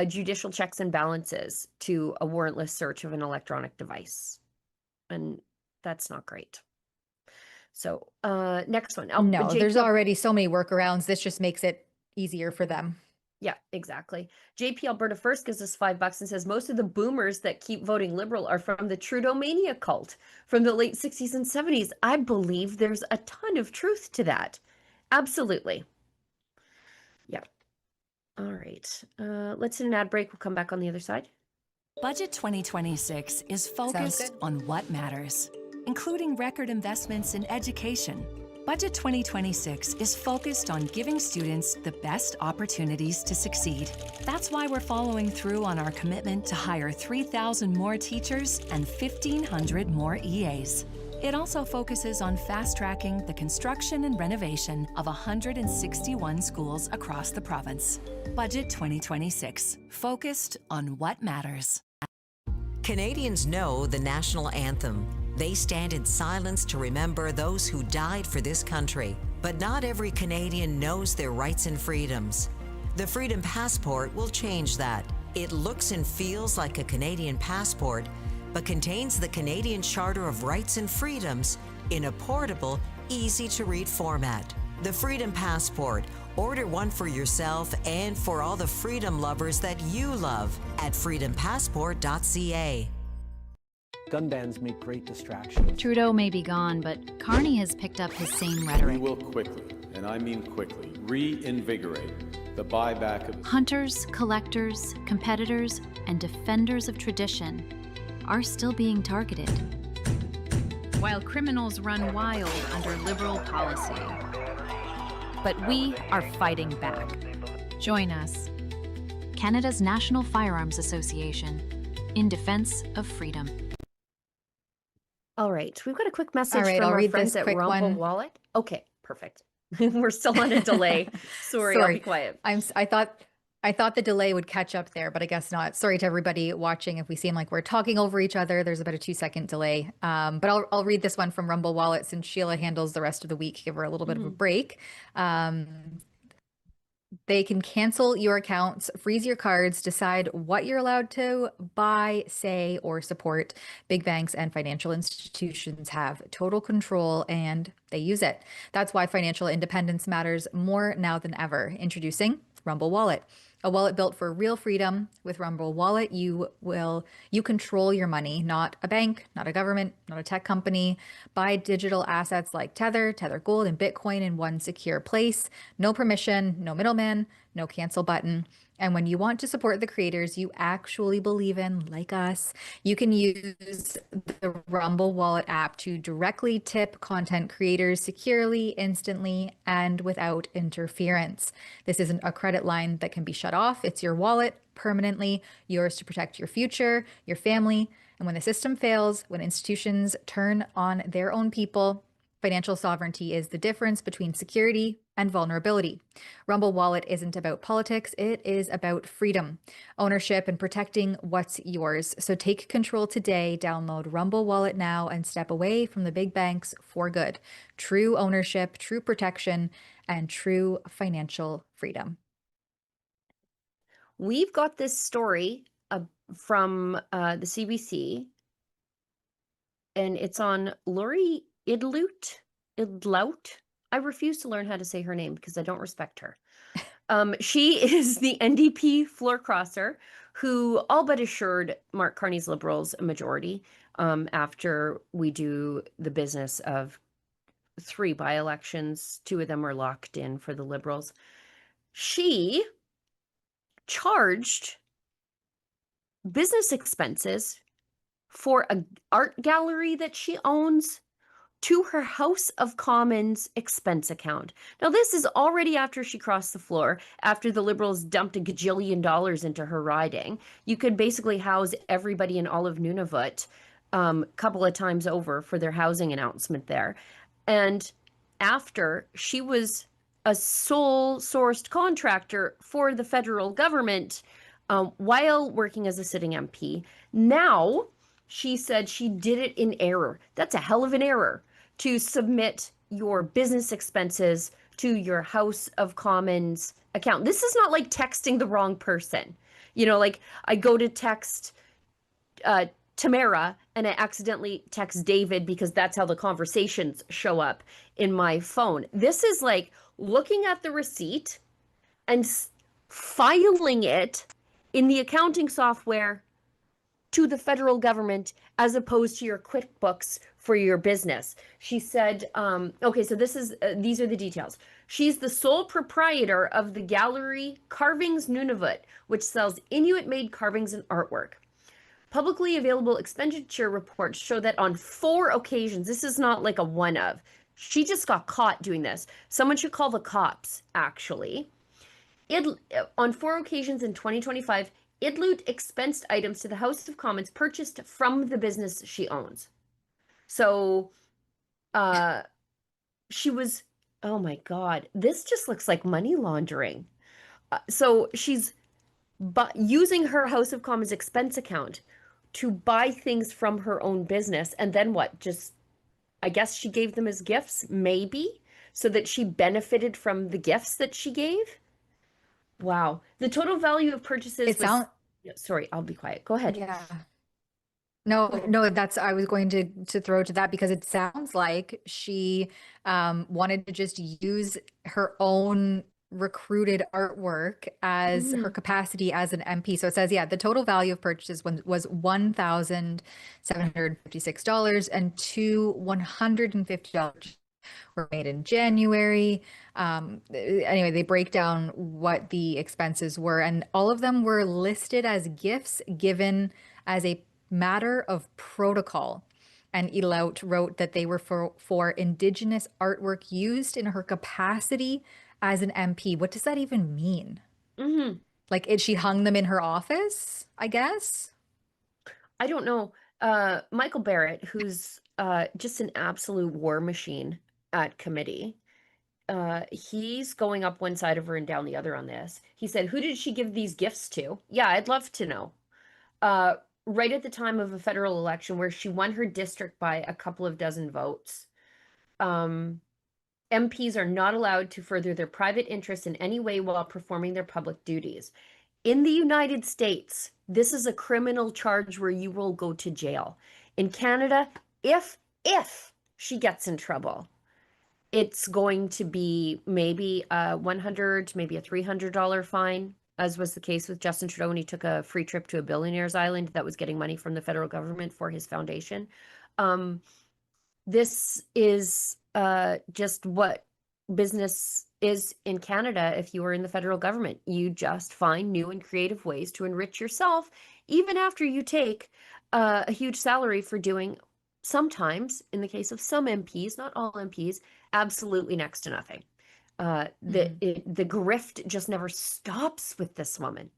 judicial checks and balances to a warrantless search of an electronic device. And that's not great. So next one. No, there's already so many workarounds. This just makes it easier for them. Yeah, exactly. JP Alberta First gives us $5 and says, most of the boomers that keep voting Liberal are from the Trudeau mania cult from the late 60s and 70s. I believe there's a ton of truth to that. Absolutely. Yeah. All right. Let's hit an ad break. We'll come back on the other side. Budget 2026 is focused on what matters, including record investments in education. Budget 2026 is focused on giving students the best opportunities to succeed. That's why we're following through on our commitment to hire 3,000 more teachers and 1,500 more EAs. It also focuses on fast-tracking the construction and renovation of 161 schools across the province. Budget 2026, focused on what matters. Canadians know the national anthem. They stand in silence to remember those who died for this country. But not every Canadian knows their rights and freedoms. The Freedom Passport will change that. It looks and feels like a Canadian passport, but contains the Canadian Charter of Rights and Freedoms in a portable, easy-to-read format. The Freedom Passport. Order one for yourself and for all the freedom lovers that you love at freedompassport.ca. Gun bans make great distractions. Trudeau may be gone, but Carney has picked up his same rhetoric. We will quickly, and I mean quickly, reinvigorate the buyback of Hunters, collectors, competitors, and defenders of tradition are still being targeted, while criminals run wild under Liberal policy. But we are fighting back. Join us, Canada's National Firearms Association, in defense of freedom. All right, we've got a quick message All right, from I'll our read friends this at quick Rumble one. Wallet. Okay, perfect. We're still on a delay. Sorry, I'll be quiet. I I thought the delay would catch up there, but I guess not. Sorry to everybody watching if we seem like we're talking over each other. There's about a 2-second delay. But I'll read this one from Rumble Wallet since Sheila handles the rest of the week. Give her a little bit of a break. They can cancel your accounts, freeze your cards, decide what you're allowed to buy, say, or support. Big banks and financial institutions have total control and they use it. That's why financial independence matters more now than ever. Introducing Rumble Wallet, a wallet built for real freedom. With Rumble Wallet, you control your money, not a bank, not a government, not a tech company. Buy digital assets like Tether Gold, and Bitcoin in one secure place. No permission, no middleman, no cancel button. And when you want to support the creators you actually believe in, like us, you can use the Rumble Wallet app to directly tip content creators securely, instantly, and without interference. This isn't a credit line that can be shut off. It's your wallet, permanently yours to protect your future, your family. And when the system fails, when institutions turn on their own people, financial sovereignty is the difference between security and vulnerability. Rumble Wallet isn't about politics, it is about freedom, ownership, and protecting what's yours. So take control today, download Rumble Wallet now, and step away from the big banks for good. True ownership, true protection, and true financial freedom. We've got this story from the CBC, and it's on Lori Idlout. I refuse to learn how to say her name because I don't respect her. She is the NDP floor crosser who all but assured Mark Carney's Liberals a majority after we do the business of 3 by-elections. 2 of them are locked in for the Liberals. She charged business expenses for an art gallery that she owns to her House of Commons expense account. Now, this is already after she crossed the floor, after the Liberals dumped $1 gajillion into her riding. You could basically house everybody in all of Nunavut a couple of times over for their housing announcement there. And after she was a sole-sourced contractor for the federal government while working as a sitting MP, now she said she did it in error. That's a hell of an error, to submit your business expenses to your House of Commons account. This is not like texting the wrong person. You know, like I go to text Tamara and I accidentally text David because that's how the conversations show up in my phone. This is like looking at the receipt and filing it in the accounting software to the federal government as opposed to your QuickBooks for your business. She said, okay, so these are the details. She's the sole proprietor of the gallery Carvings Nunavut, which sells Inuit-made carvings and artwork. Publicly available expenditure reports show that on 4 occasions, this is not like a one of, she just got caught doing this. Someone should call the cops, actually. On 4 occasions in 2025, Idlout expensed items to the House of Commons purchased from the business she owns. So she was, oh my God, this just looks like money laundering. So she's using her House of Commons expense account to buy things from her own business. And then what? Just, I guess she gave them as gifts, maybe, so that she benefited from the gifts that she gave. Wow. The total value of purchases sorry, I'll be quiet. Go ahead. Yeah. No, that's, I was going to throw to that because it sounds like she wanted to just use her own recruited artwork as her capacity as an MP. So it says, yeah, the total value of purchases was $1,756 and $150 were made in January. Anyway, they break down what the expenses were, and all of them were listed as gifts given as a matter of protocol. And Ilaut wrote that they were for Indigenous artwork used in her capacity as an MP. What does that even mean? Like, she hung them in her office, I guess? I don't know. Michael Barrett, who's just an absolute war machine at committee, he's going up one side of her and down the other on this. He said, "Who did she give these gifts to?" Yeah, I'd love to know. Right at the time of a federal election where she won her district by a couple of dozen votes. MPs are not allowed to further their private interests in any way while performing their public duties. In the United States, this is a criminal charge where you will go to jail. In Canada, if she gets in trouble, it's going to be maybe a $100, maybe a $300 fine, as was the case with Justin Trudeau when he took a free trip to a billionaire's island that was getting money from the federal government for his foundation. This is just what business is in Canada. If you are in the federal government, you just find new and creative ways to enrich yourself, even after you take a huge salary for doing, sometimes, in the case of some MPs, not all MPs, absolutely next to nothing. The grift just never stops with this woman.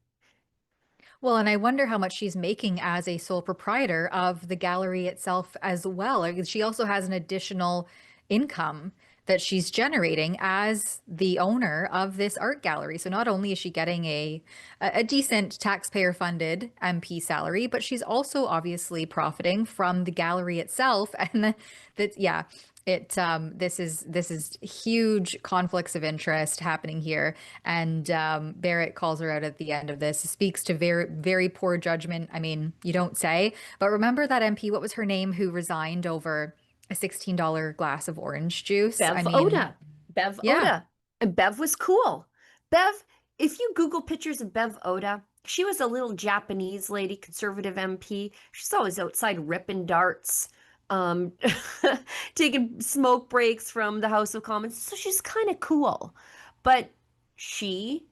Well, and I wonder how much she's making as a sole proprietor of the gallery itself as well. Like, she also has an additional income that she's generating as the owner of this art gallery. So not only is she getting a decent taxpayer-funded MP salary, but she's also obviously profiting from the gallery itself. And this is huge conflicts of interest happening here. And Barrett calls her out at the end of this. Speaks to very, very poor judgment. I mean, you don't say. But remember that MP, what was her name, who resigned over a $16 glass of orange juice? Bev Oda. And Bev was cool. Bev, if you Google pictures of Bev Oda, she was a little Japanese lady, conservative MP. She's always outside ripping darts, taking smoke breaks from the House of Commons. So she's kind of cool. But she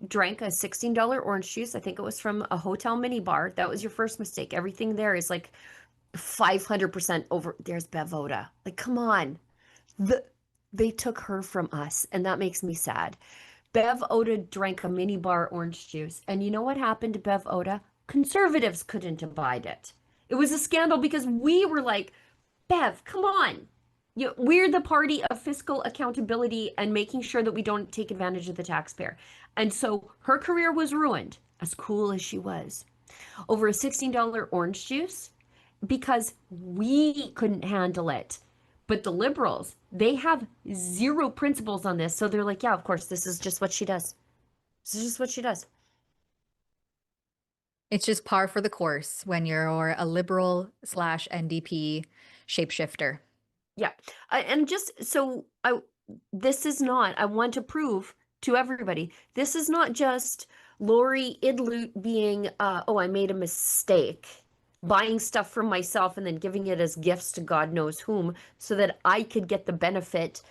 drank a $16 orange juice. I think it was from a hotel mini bar. That was your first mistake. Everything there is like 500% over. There's Bev Oda. Like, come on. They took her from us, and that makes me sad. Bev Oda drank a mini bar orange juice, and you know what happened to Bev Oda? Conservatives couldn't abide it. It was a scandal because we were like, Bev, come on. We're the party of fiscal accountability and making sure that we don't take advantage of the taxpayer. And so her career was ruined, as cool as she was, over a $16 orange juice, because we couldn't handle it. But the Liberals, they have zero principles on this. So they're like, yeah, of course, this is just what she does. This is just what she does. It's just par for the course when you're a Liberal/NDP shapeshifter. Yeah. And just so this is not, I want to prove to everybody, this is not just Lori Idloot being, oh, I made a mistake, buying stuff from myself and then giving it as gifts to God knows whom so that I could get the benefit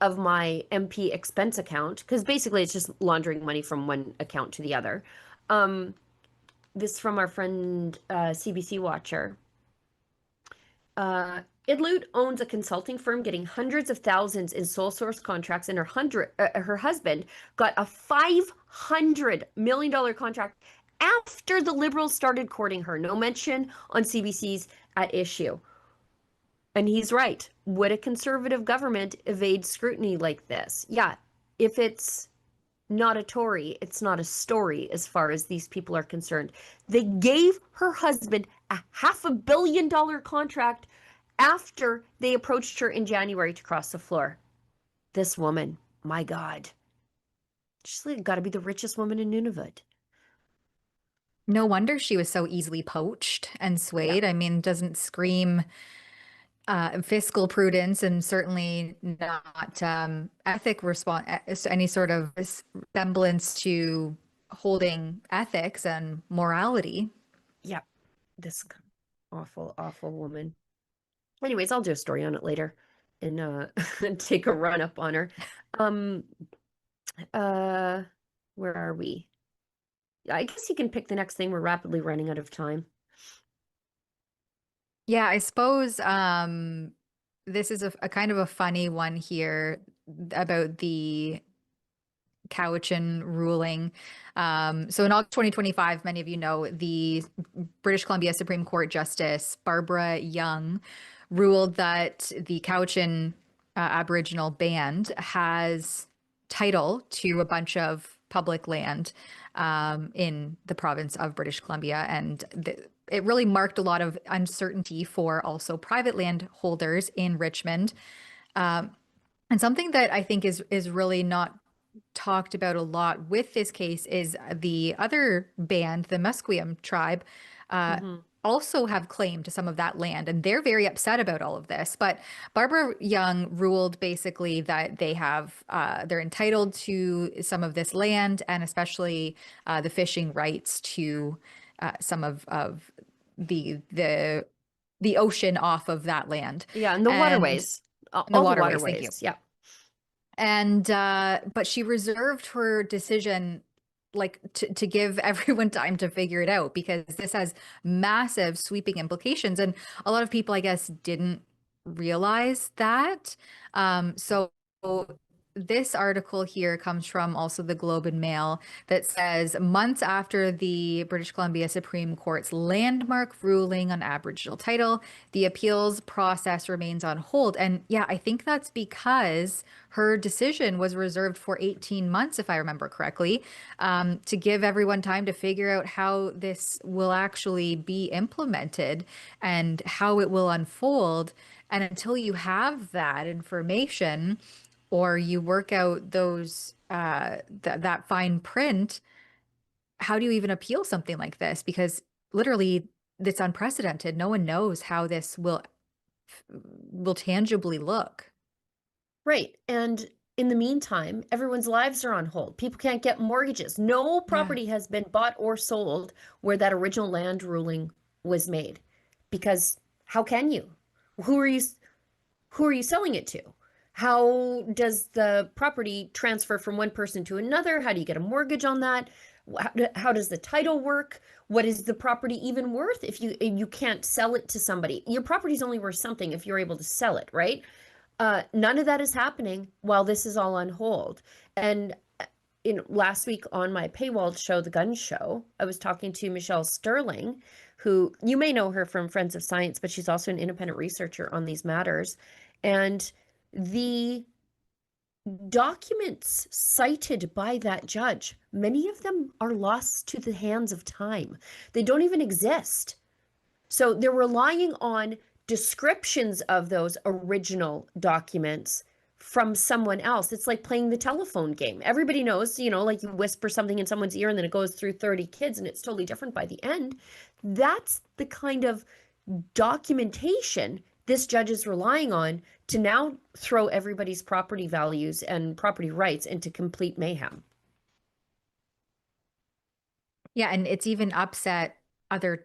of my MP expense account. Because basically it's just laundering money from one account to the other. This from our friend CBC Watcher. Idloot owns a consulting firm getting hundreds of thousands in sole source contracts, and her husband got a $500 million contract after the Liberals started courting her. No mention on CBC's At Issue. And he's right. Would a conservative government evade scrutiny like this? Yeah, if it's not a Tory, it's not a story as far as these people are concerned. They gave her husband a $500 million contract after they approached her in January to cross the floor. This woman, my God. She's got to be the richest woman in Nunavut. No wonder she was so easily poached and swayed. Yeah. I mean, doesn't scream fiscal prudence, and certainly not any sort of semblance to holding ethics and morality. Yeah, this awful, awful woman. Anyways, I'll do a story on it later and take a run up on her. Where are we? I guess you can pick the next thing. We're rapidly running out of time. Yeah, I suppose this is a kind of a funny one here about the Cowichan ruling. So in August 2025, many of you know, the British Columbia Supreme Court Justice Barbara Young ruled that the Cowichan Aboriginal band has title to a bunch of public land in the province of British Columbia. And it really marked a lot of uncertainty for also private landholders in Richmond. And something that I think is really not talked about a lot with this case is the other band, the Musqueam tribe, also have claim to some of that land, and they're very upset about all of this. But Barbara Young ruled basically that they're entitled to some of this land, and especially the fishing rights to some of the ocean off of that land. Yeah, and the waterways. All the the waterways, thank you. Yeah. And but she reserved her decision like to give everyone time to figure it out, because this has massive sweeping implications, and a lot of people, I guess, didn't realize that. So this article here comes from also the Globe and Mail that says, months after the British Columbia Supreme Court's landmark ruling on Aboriginal title, the appeals process remains on hold. And yeah, I think that's because her decision was reserved for 18 months, if I remember correctly, to give everyone time to figure out how this will actually be implemented and how it will unfold. And until you have that information, or you work out those that fine print, how do you even appeal something like this? Because literally it's unprecedented. No one knows how this will tangibly look. Right. And in the meantime, everyone's lives are on hold. People can't get mortgages. No property has been bought or sold where that original land ruling was made. Because how can you? Who are you selling it to? How does the property transfer from one person to another? How do you get a mortgage on that? How does the title work? What is the property even worth if you can't sell it to somebody? Your property's only worth something if you're able to sell it, right? None of that is happening while this is all on hold. And last week on my paywalled show, The Gunn Show, I was talking to Michelle Sterling, who you may know her from Friends of Science, but she's also an independent researcher on these matters. And the documents cited by that judge, many of them are lost to the hands of time. They don't even exist. So they're relying on descriptions of those original documents from someone else. It's like playing the telephone game. Everybody knows, like you whisper something in someone's ear and then it goes through 30 kids and it's totally different by the end. That's the kind of documentation this judge is relying on to now throw everybody's property values and property rights into complete mayhem. Yeah, and it's even upset other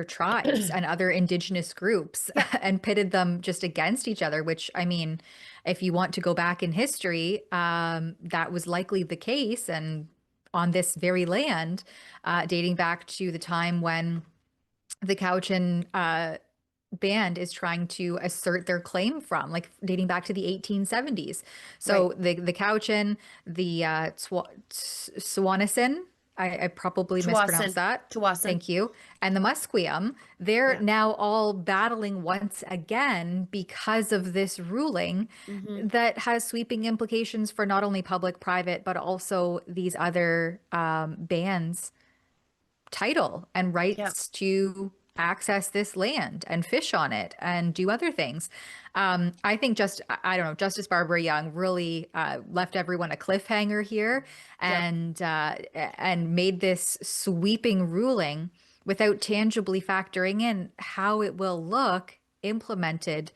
tribes and other indigenous groups and pitted them just against each other, which, I mean, if you want to go back in history, that was likely the case, and on this very land, dating back to the time when the Cowichan band is trying to assert their claim from, like dating back to the 1870s. So right. the Cowichan, the Swanesin, I probably mispronounced that. Tsawwassen. Thank you. And the Musqueam, they're now all battling once again because of this ruling that has sweeping implications for not only public, private, but also these other bands' title and rights to access this land and fish on it and do other things. I think Justice Barbara Young really left everyone a cliffhanger here and made this sweeping ruling without tangibly factoring in how it will look implemented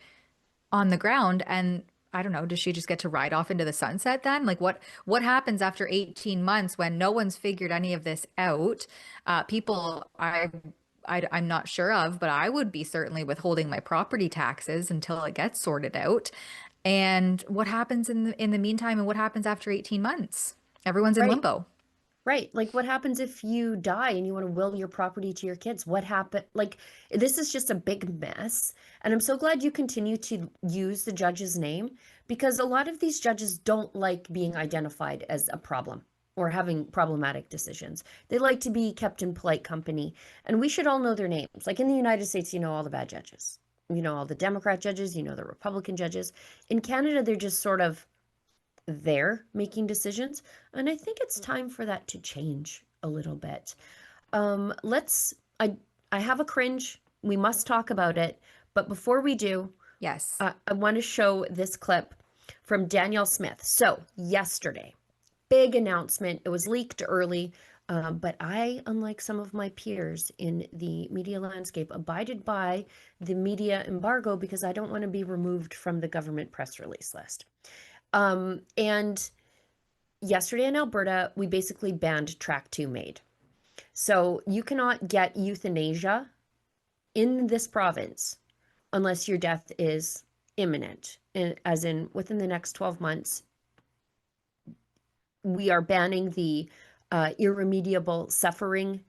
on the ground. And I don't know, does she just get to ride off into the sunset then? Like what happens after 18 months when no one's figured any of this out? I'm not sure of, but I would be certainly withholding my property taxes until it gets sorted out. And what happens in the meantime, and what happens after 18 months? Everyone's in limbo. Right. Like, what happens if you die and you want to will your property to your kids? What happened? Like, this is just a big mess. And I'm so glad you continue to use the judge's name, because a lot of these judges don't like being identified as a problem or having problematic decisions. They like to be kept in polite company, and we should all know their names. Like in the United States, you know all the bad judges. all the Democrat judges, the Republican judges. In Canada, they're just sort of there making decisions. And I think it's time for that to change a little bit. I have a cringe. We must talk about it. But before we do, yes, I want to show this clip from Danielle Smith. So yesterday, big announcement. It was leaked early, but I, unlike some of my peers in the media landscape, abided by the media embargo because I don't want to be removed from the government press release list. And yesterday in Alberta, we basically banned Track 2 MAID. So you cannot get euthanasia in this province unless your death is imminent, as in within the next 12 months. We are banning the irremediable suffering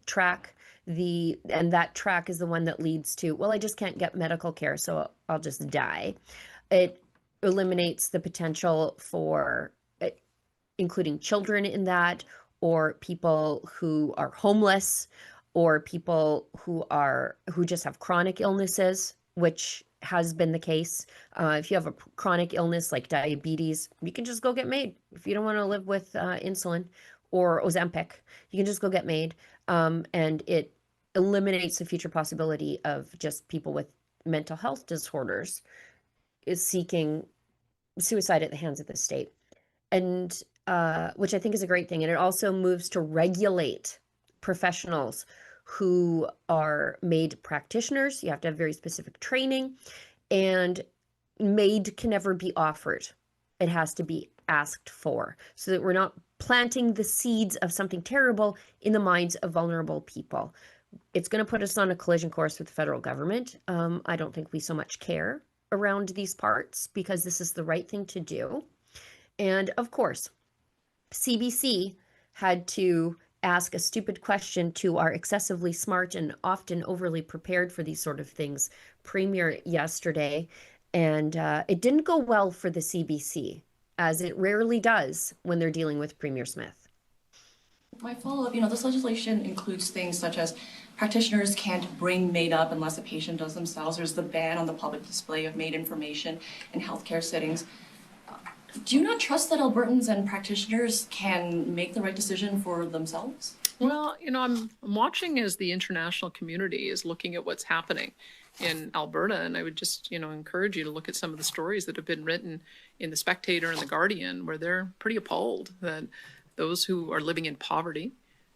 track. And that track is the one that leads to, well, I just can't get medical care, so I'll just die. It eliminates the potential for including children in that, or people who are homeless, or people who just have chronic illnesses, which has been the case. If you have a chronic illness like diabetes, you can just go get MAID. If you don't want to live with insulin or Ozempic, you can just go get MAID. And it eliminates the future possibility of just people with mental health disorders is seeking suicide at the hands of the state. And which I think is a great thing. And it also moves to regulate professionals who are MAID practitioners. You have to have very specific training, and MAID can never be offered. It has to be asked for, so that we're not planting the seeds of something terrible in the minds of vulnerable people. It's going to put us on a collision course with the federal government. I don't think we so much care around these parts because this is the right thing to do. And of course, CBC had to ask a stupid question to our excessively smart and often overly prepared for these sort of things premier yesterday. And it didn't go well for the CBC, as it rarely does when they're dealing with Premier Smith. My follow-up, this legislation includes things such as practitioners can't bring MAID up unless a patient does themselves. There's the ban on the public display of MAID information in healthcare settings. Do you not trust that Albertans and practitioners can make the right decision for themselves? Well, I'm watching as the international community is looking at what's happening in Alberta, and I would just, encourage you to look at some of the stories that have been written in The Spectator and The Guardian, where they're pretty appalled that those who are living in poverty,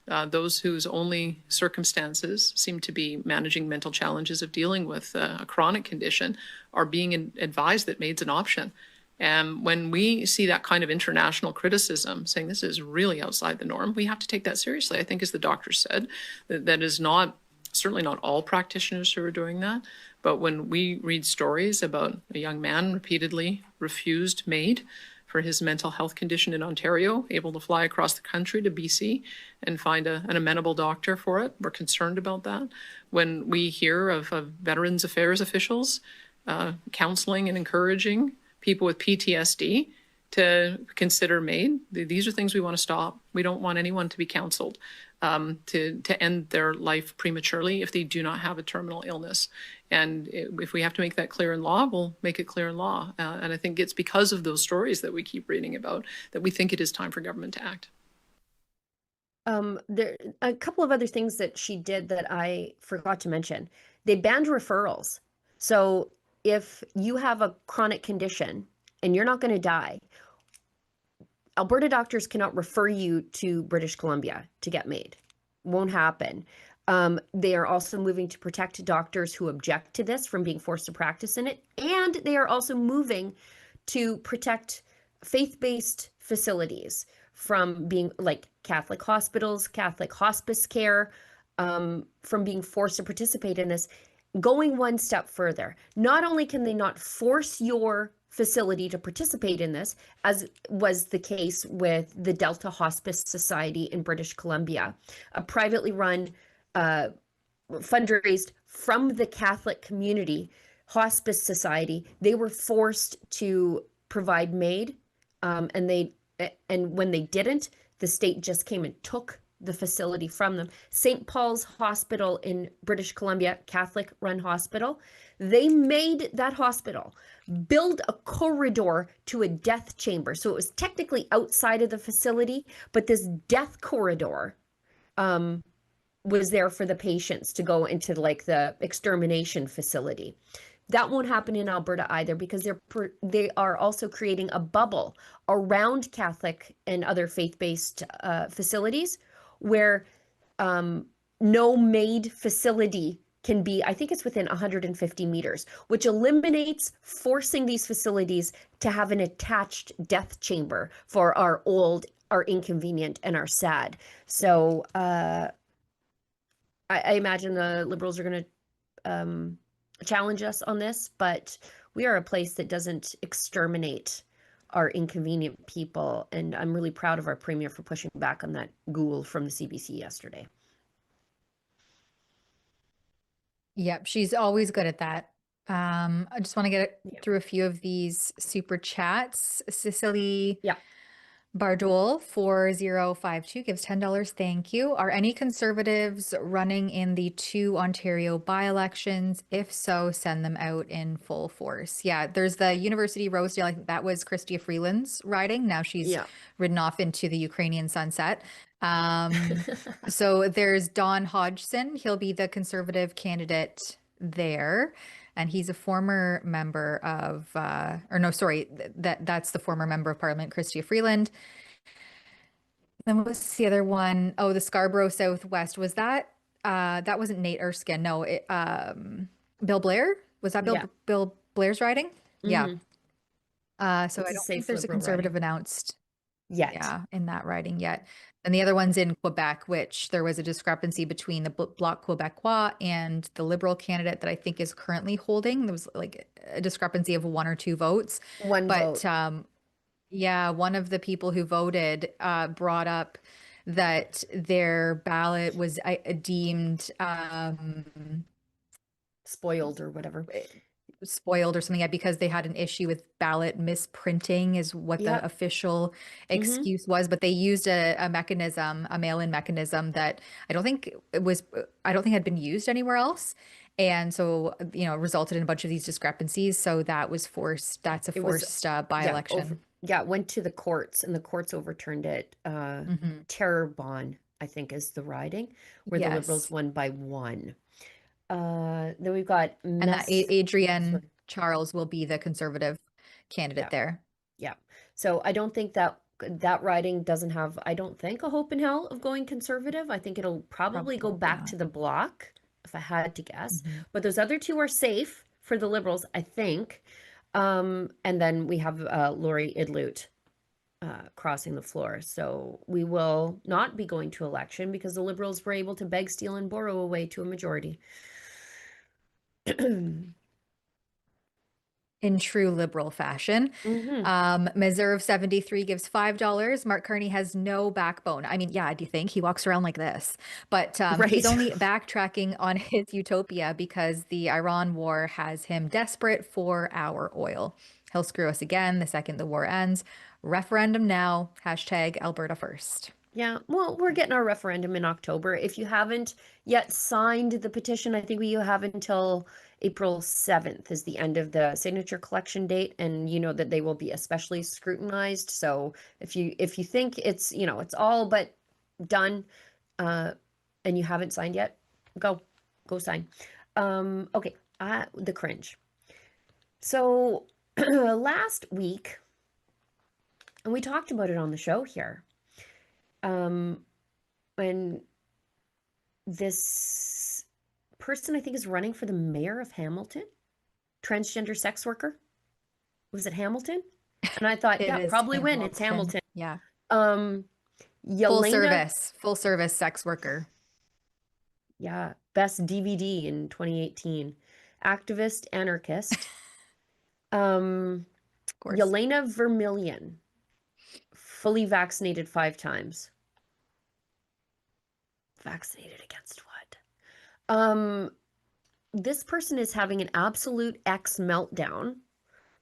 those whose only circumstances seem to be managing mental challenges of dealing with a chronic condition, are being advised that MAID's an option. And when we see that kind of international criticism saying this is really outside the norm, we have to take that seriously. I think, as the doctor said, that is certainly not all practitioners who are doing that. But when we read stories about a young man repeatedly refused MAID for his mental health condition in Ontario, able to fly across the country to BC and find an amenable doctor for it, we're concerned about that. When we hear of Veterans Affairs officials counseling and encouraging people with PTSD to consider MAID, these are things we want to stop. We don't want anyone to be counseled to end their life prematurely if they do not have a terminal illness. And if we have to make that clear in law, we'll make it clear in law. And I think it's because of those stories that we keep reading about that we think it is time for government to act. There a couple of other things that she did that I forgot to mention. They banned referrals. So if you have a chronic condition and you're not going to die, Alberta doctors cannot refer you to British Columbia to get MAID. Won't happen. They are also moving to protect doctors who object to this from being forced to practice in it. And they are also moving to protect faith-based facilities from being, like Catholic hospitals, Catholic hospice care, from being forced to participate in this. Going one step further, not only can they not force your facility to participate in this, as was the case with the Delta Hospice Society in British Columbia, a privately run, fundraised from the Catholic community hospice society. They were forced to provide MAID, and when they didn't, the state just came and took the facility from them. St. Paul's Hospital in British Columbia, Catholic-run hospital, they made that hospital build a corridor to a death chamber. So it was technically outside of the facility, but this death corridor was there for the patients to go into like the extermination facility. That won't happen in Alberta either, because they are also creating a bubble around Catholic and other faith-based facilities where no MAID facility can be, I think it's within 150 meters, which eliminates forcing these facilities to have an attached death chamber for our old, our inconvenient, and our sad. So I imagine the Liberals are going to challenge us on this, but we are a place that doesn't exterminate our inconvenient people, and I'm really proud of our Premier for pushing back on that ghoul from the CBC yesterday. Yep, she's always good at that. I just want to get through a few of these super chats. Cicely Bardole 4052 gives $10. Thank you. Are any Conservatives running in the 2 Ontario by-elections? If so, send them out in full force. Yeah, there's the University Rosedale. I think that was Chrystia Freeland's riding. Now she's ridden off into the Ukrainian sunset. So there's Don Hodgson. He'll be the Conservative candidate there. And he's a former member of, that's the former member of Parliament, Chrystia Freeland. Then what's the other one? Oh, the Scarborough Southwest. Was that, that wasn't Nate Erskine. No, Bill Blair? Was that Bill Blair's riding? Yeah. So I don't think there's a Conservative announced yet. Yeah, in that riding yet. And the other one's in Quebec, which there was a discrepancy between the Bloc Québécois and the Liberal candidate that I think is currently holding. There was like a discrepancy of 1 or 2 votes. One vote. Yeah, one of the people who voted brought up that their ballot was deemed spoiled or whatever. Spoiled or something, because they had an issue with ballot misprinting is what the official excuse was, but they used a mechanism, a mail-in mechanism that I don't think had been used anywhere else, and so resulted in a bunch of these discrepancies. So that was forced. That's a forced by-election. It went to the courts, and the courts overturned it. Terrebonne, I think, is the riding where the Liberals won by 1. Then we've got and that Adrienne Charles will be the Conservative candidate there. Yeah. So I don't think that riding doesn't have, I don't think, a hope in hell of going Conservative. I think it'll probably go back to the Bloc, if I had to guess. But those other 2 are safe for the Liberals, I think. And then we have Laurie Idloot crossing the floor. So we will not be going to election because the Liberals were able to beg, steal, and borrow away to a majority. In true Liberal fashion. Meserve 73 gives $5. Mark Carney has no backbone. I mean, yeah, do you think he walks around like this? But he's only backtracking on his utopia because the Iran war has him desperate for our oil. He'll screw us again the second the war ends. Referendum now. #Alberta first. Yeah, well, we're getting our referendum in October. If you haven't yet signed the petition, I think you have until April 7th is the end of the signature collection date, and you know that they will be especially scrutinized. So if you think it's, it's all but done, and you haven't signed yet, go sign. Okay, the cringe. So last week, and we talked about it on the show here. When this person, I think, is running for the mayor of Hamilton, transgender sex worker. Was it Hamilton? And I thought, probably win. It's Hamilton. Yeah. Yelena, full service sex worker. Yeah. Best DVD in 2018. Activist, anarchist. Yelena Vermillion. Fully vaccinated 5 times. Vaccinated against what? This person is having an absolute X meltdown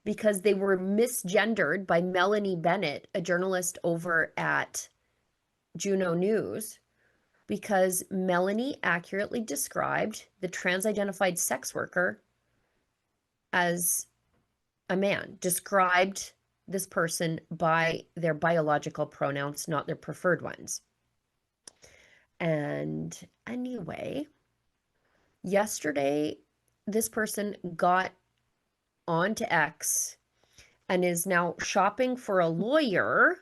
because they were misgendered by Melanie Bennett, a journalist over at Juno News, because Melanie accurately described the trans-identified sex worker as a man, described this person by their biological pronouns, not their preferred ones. And anyway, yesterday, this person got onto X and is now shopping for a lawyer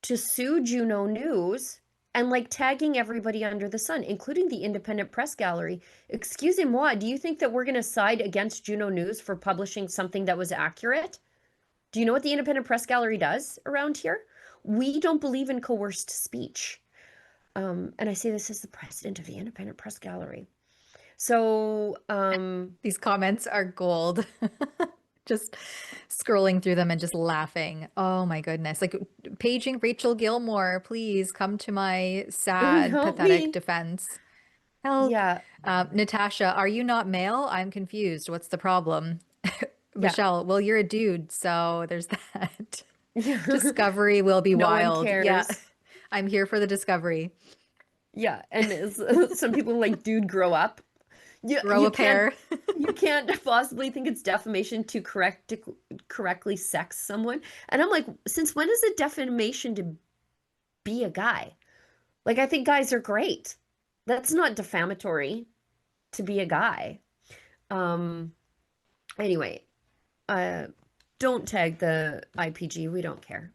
to sue Juno News and like tagging everybody under the sun, including the Independent Press Gallery. Excusez-moi, do you think that we're going to side against Juno News for publishing something that was accurate? Do you know what the Independent Press Gallery does around here? We don't believe in coerced speech. And I say this as the president of the Independent Press Gallery. So these comments are gold. Just scrolling through them and just laughing. Oh my goodness. Like paging Rachel Gilmore, please come to my sad, pathetic defense. Help. Yeah. Natasha, are you not male? I'm confused. What's the problem? Michelle, well, you're a dude, so there's that. Discovery will be wild. One cares. Yeah. I'm here for the discovery. Yeah. And some people are like, dude, grow up. Grow a pair. You can't possibly think it's defamation to correctly sex someone. And I'm like, since when is it defamation to be a guy? Like, I think guys are great. That's not defamatory to be a guy. Anyway, don't tag the IPG. We don't care.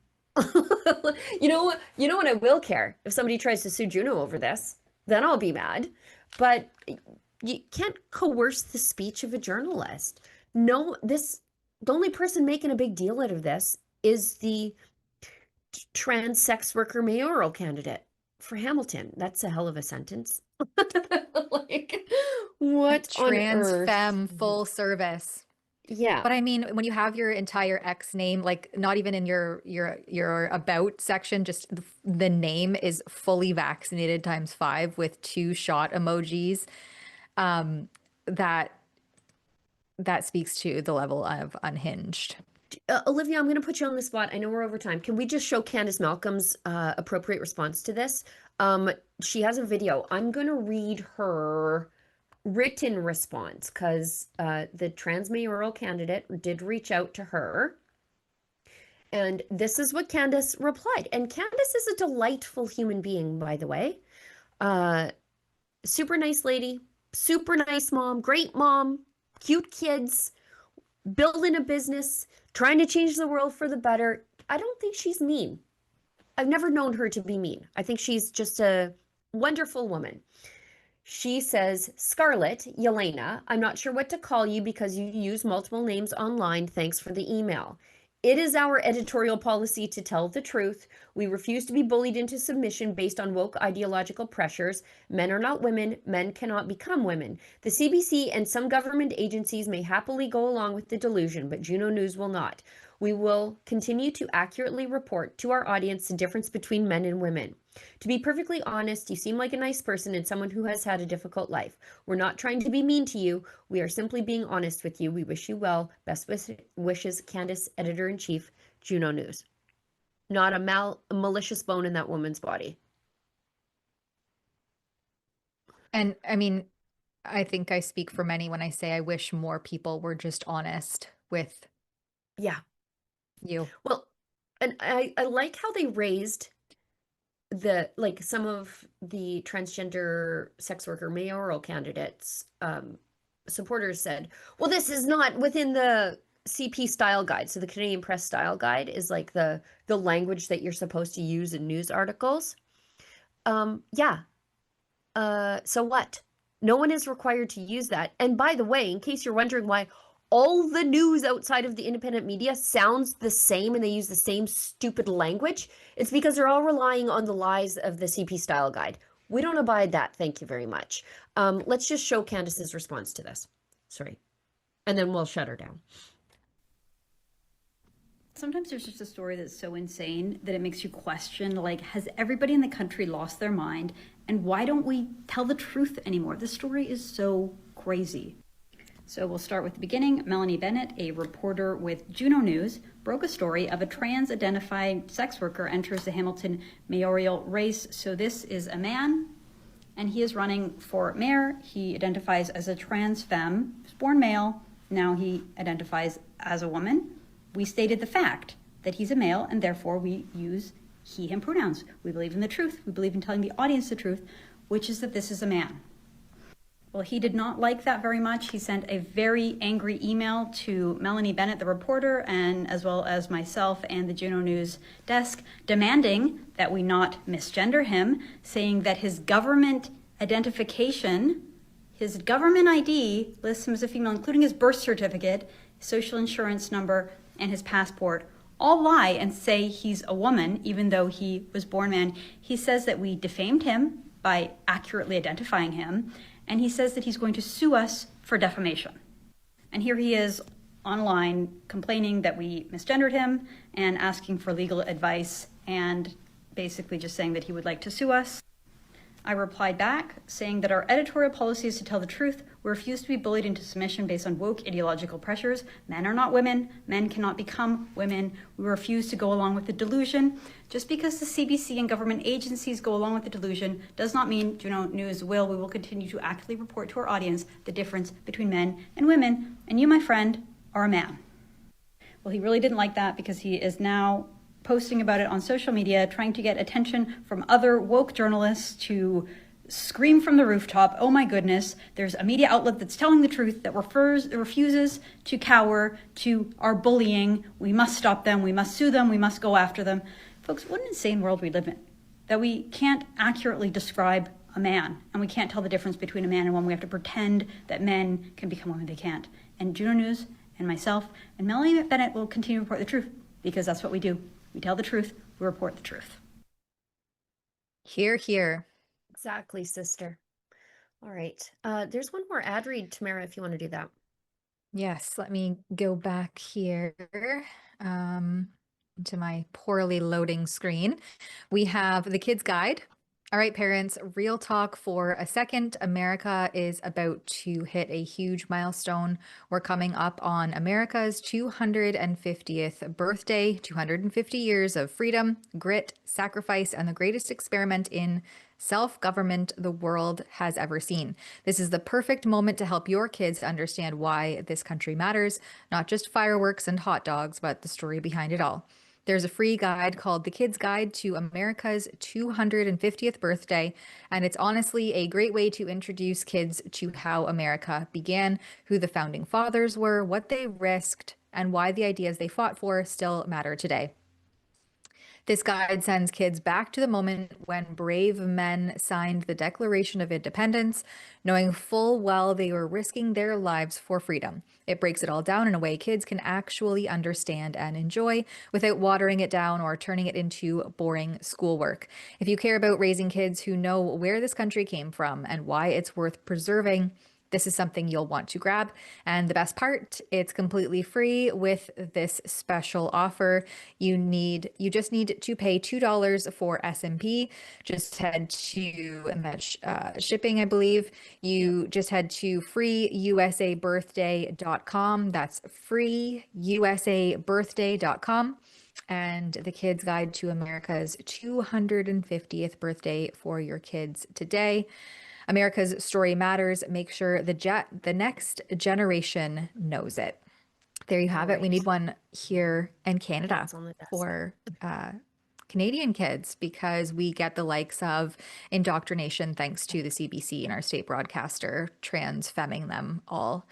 You know what I will care? If somebody tries to sue Juno over this, then I'll be mad. But you can't coerce the speech of a journalist. No, the only person making a big deal out of this is the trans sex worker mayoral candidate for Hamilton. That's a hell of a sentence. Like, what trans on earth? femme full service. Yeah. But I mean, when you have your entire X name, like not even in your about section, just the name is fully vaccinated ×5 with 2 shot emojis. That speaks to the level of unhinged. Olivia, I'm going to put you on the spot. I know we're over time. Can we just show Candace Malcolm's appropriate response to this? She has a video. I'm going to read her written response because the trans mayoral candidate did reach out to her. And this is what Candace replied. And Candace is a delightful human being, by the way. Super nice lady, super nice mom, great mom, cute kids, building a business, trying to change the world for the better. I don't think she's mean. I've never known her to be mean. I think she's just a wonderful woman. She says, Scarlett, Yelena, I'm not sure what to call you because you use multiple names online. Thanks for the email. It is our editorial policy to tell the truth. We refuse to be bullied into submission based on woke ideological pressures. Men are not women. Men cannot become women. The CBC and some government agencies may happily go along with the delusion, but Juno News will not. We will continue to accurately report to our audience the difference between men and women. To be perfectly honest, you seem like a nice person and someone who has had a difficult life. We're not trying to be mean to you. We are simply being honest with you. We wish you well. Best wishes, Candace, Editor-in-Chief, Juno News. Not a malicious bone in that woman's body. And I mean, I think I speak for many when I say I wish more people were just honest with you. Well, and I like how they raised some of the transgender sex worker mayoral candidates supporters said, well, this is not within the CP style guide. So the Canadian Press style guide is like the language that you're supposed to use in news articles. So what? No one is required to use that. And by the way, in case you're wondering why all the news outside of the independent media sounds the same and they use the same stupid language, it's because they're all relying on the lies of the CP style guide. We don't abide that. Thank you very much. Let's just show Candace's response to this. Sorry. And then we'll shut her down. Sometimes there's just a story that's so insane that it makes you question, like, has everybody in the country lost their mind? And why don't we tell the truth anymore? This story is so crazy. So we'll start with the beginning. Melanie Bennett, a reporter with Juno News, broke a story of a trans-identified sex worker enters the Hamilton mayoral race. So this is a man and he is running for mayor. He identifies as a trans femme. He was born male. Now he identifies as a woman. We stated the fact that he's a male, and therefore we use he, him pronouns. We believe in the truth. We believe in telling the audience the truth, which is that this is a man. Well, he did not like that very much. He sent a very angry email to Melanie Bennett, the reporter, and as well as myself and the Juno News desk, demanding that we not misgender him, saying that his government identification, his government ID lists him as a female, including his birth certificate, social insurance number, and his passport, all lie and say he's a woman, even though he was born man. He says that we defamed him by accurately identifying him, and he says that he's going to sue us for defamation. And here he is online complaining that we misgendered him and asking for legal advice and basically just saying that he would like to sue us. I replied back saying that our editorial policy is to tell the truth. We refuse to be bullied into submission based on woke ideological pressures. Men are not women. Men cannot become women. We refuse to go along with the delusion. Just because the CBC and government agencies go along with the delusion does not mean Juno News will. We will continue to actively report to our audience the difference between men and women. And you, my friend, are a man. Well, he really didn't like that because he is now posting about it on social media, trying to get attention from other woke journalists to scream from the rooftop, oh my goodness, there's a media outlet that's telling the truth, that refuses to cower to our bullying. We must stop them, we must sue them, we must go after them. Folks, what an insane world we live in, that we can't accurately describe a man, and we can't tell the difference between a man and woman. We have to pretend that men can become women. They can't. And Juno News and myself and Melanie Bennett will continue to report the truth, because that's what we do. We tell the truth, we report the truth. Hear, hear. Exactly, sister. All right. There's one more ad read, Tamara, if you want to do that. Yes, let me go back here to my poorly loading screen. We have the Kids Guide. All right, parents, real talk for a second. America is about to hit a huge milestone. We're coming up on America's 250th birthday, 250 years of freedom, grit, sacrifice, and the greatest experiment in self-government the world has ever seen. This is the perfect moment to help your kids understand why this country matters, not just fireworks and hot dogs, but the story behind it all. There's a free guide called The Kids Guide to America's 250th Birthday, and it's honestly a great way to introduce kids to how America began, who the founding fathers were, what they risked, and why the ideas they fought for still matter today. This guide sends kids back to the moment when brave men signed the Declaration of Independence, knowing full well they were risking their lives for freedom. It breaks it all down in a way kids can actually understand and enjoy without watering it down or turning it into boring schoolwork. If you care about raising kids who know where this country came from and why it's worth preserving, this is something you'll want to grab. And the best part, it's completely free with this special offer. You just need to pay $2 for SMP. Just head to, and that's shipping, I believe. You just head to freeusabirthday.com. That's freeusabirthday.com. And the Kids Guide to America's 250th birthday for your kids today. America's story matters. Make sure the next generation knows it. There you have it. We need one here in Canada for Canadian kids, because we get the likes of indoctrination thanks to the CBC and our state broadcaster trans-femming them all.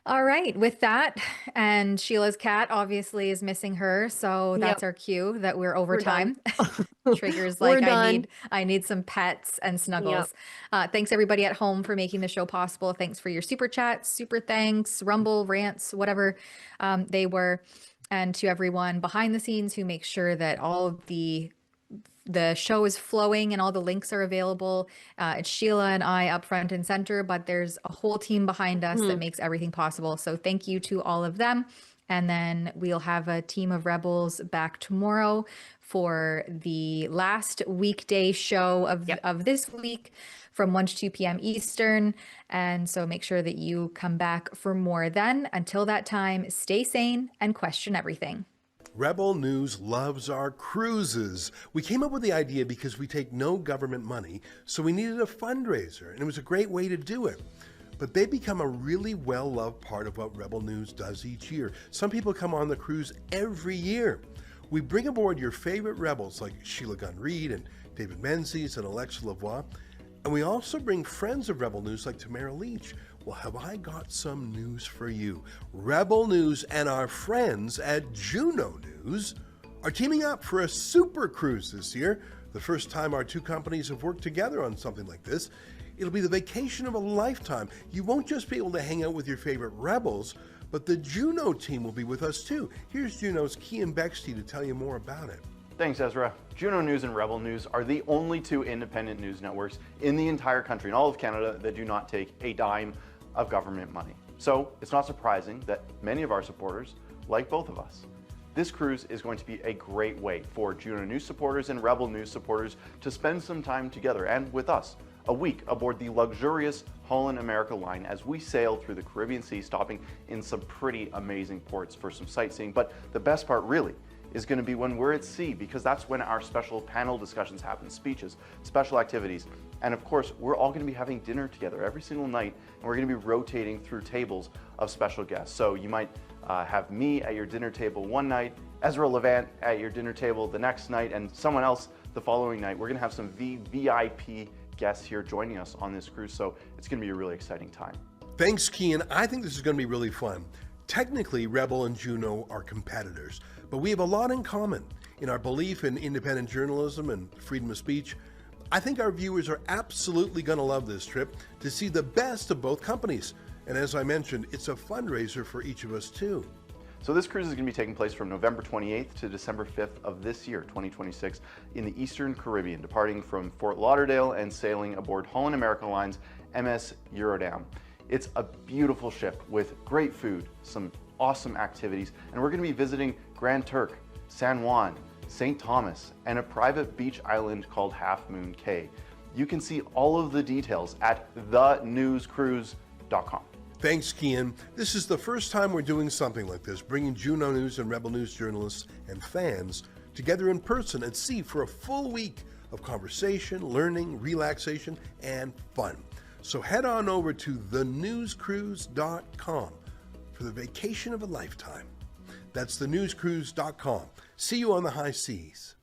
All right, with that, and Sheila's cat obviously is missing her, so that's our cue that we're over time. Triggers like I need some pets and snuggles. Thanks everybody at home for making the show possible. Thanks for your super chats, super thanks, rumble rants, whatever they were, and to everyone behind the scenes who make sure that all of the show is flowing and all the links are available. It's Sheila and I up front and center, but there's a whole team behind us that makes everything possible. So thank you to all of them. And then we'll have a team of Rebels back tomorrow for the last weekday show of this week from 1 to 2 p.m. Eastern. And so make sure that you come back for more then. Until that time, stay sane and question everything. Rebel News loves our cruises. We came up with the idea because we take no government money, so we needed a fundraiser, and it was a great way to do it. But they become a really well-loved part of what Rebel News does each year. Some people come on the cruise every year. We bring aboard your favorite rebels like Sheila Gunn Reid and David Menzies and Alexa Lavoie. And we also bring friends of Rebel News like Tamara. Well, have I got some news for you? Rebel News and our friends at Juno News are teaming up for a super cruise this year. The first time our two companies have worked together on something like this. It'll be the vacation of a lifetime. You won't just be able to hang out with your favorite rebels, but the Juno team will be with us too. Here's Juno's Kian Bexte to tell you more about it. Thanks, Ezra. Juno News and Rebel News are the only two independent news networks in the entire country, in all of Canada, that do not take a dime of government money. So it's not surprising that many of our supporters like both of us. This cruise is going to be a great way for Juno News supporters and Rebel News supporters to spend some time together and with us, a week aboard the luxurious Holland America line as we sail through the Caribbean Sea, stopping in some pretty amazing ports for some sightseeing. But the best part really is going to be when we're at sea, because that's when our special panel discussions happen, speeches, special activities. And of course, we're all going to be having dinner together every single night, and we're going to be rotating through tables of special guests. So you might have me at your dinner table one night, Ezra Levant at your dinner table the next night, and someone else the following night. We're going to have some VIP guests here joining us on this cruise, so it's going to be a really exciting time. Thanks, Kian. I think this is going to be really fun. Technically, Rebel and Juno are competitors, but we have a lot in common in our belief in independent journalism and freedom of speech. I think our viewers are absolutely going to love this trip to see the best of both companies. And as I mentioned, it's a fundraiser for each of us too. So this cruise is going to be taking place from November 28th to December 5th of this year, 2026, in the Eastern Caribbean, departing from Fort Lauderdale and sailing aboard Holland America Line's MS Eurodam. It's a beautiful ship with great food, some awesome activities, and we're going to be visiting Grand Turk, San Juan, St. Thomas, and a private beach island called Half Moon Cay. You can see all of the details at thenewscruise.com. Thanks, Kian. This is the first time we're doing something like this, bringing Juno News and Rebel News journalists and fans together in person at sea for a full week of conversation, learning, relaxation, and fun. So head on over to thenewscruise.com for the vacation of a lifetime. That's thenewscruise.com. See you on the high seas.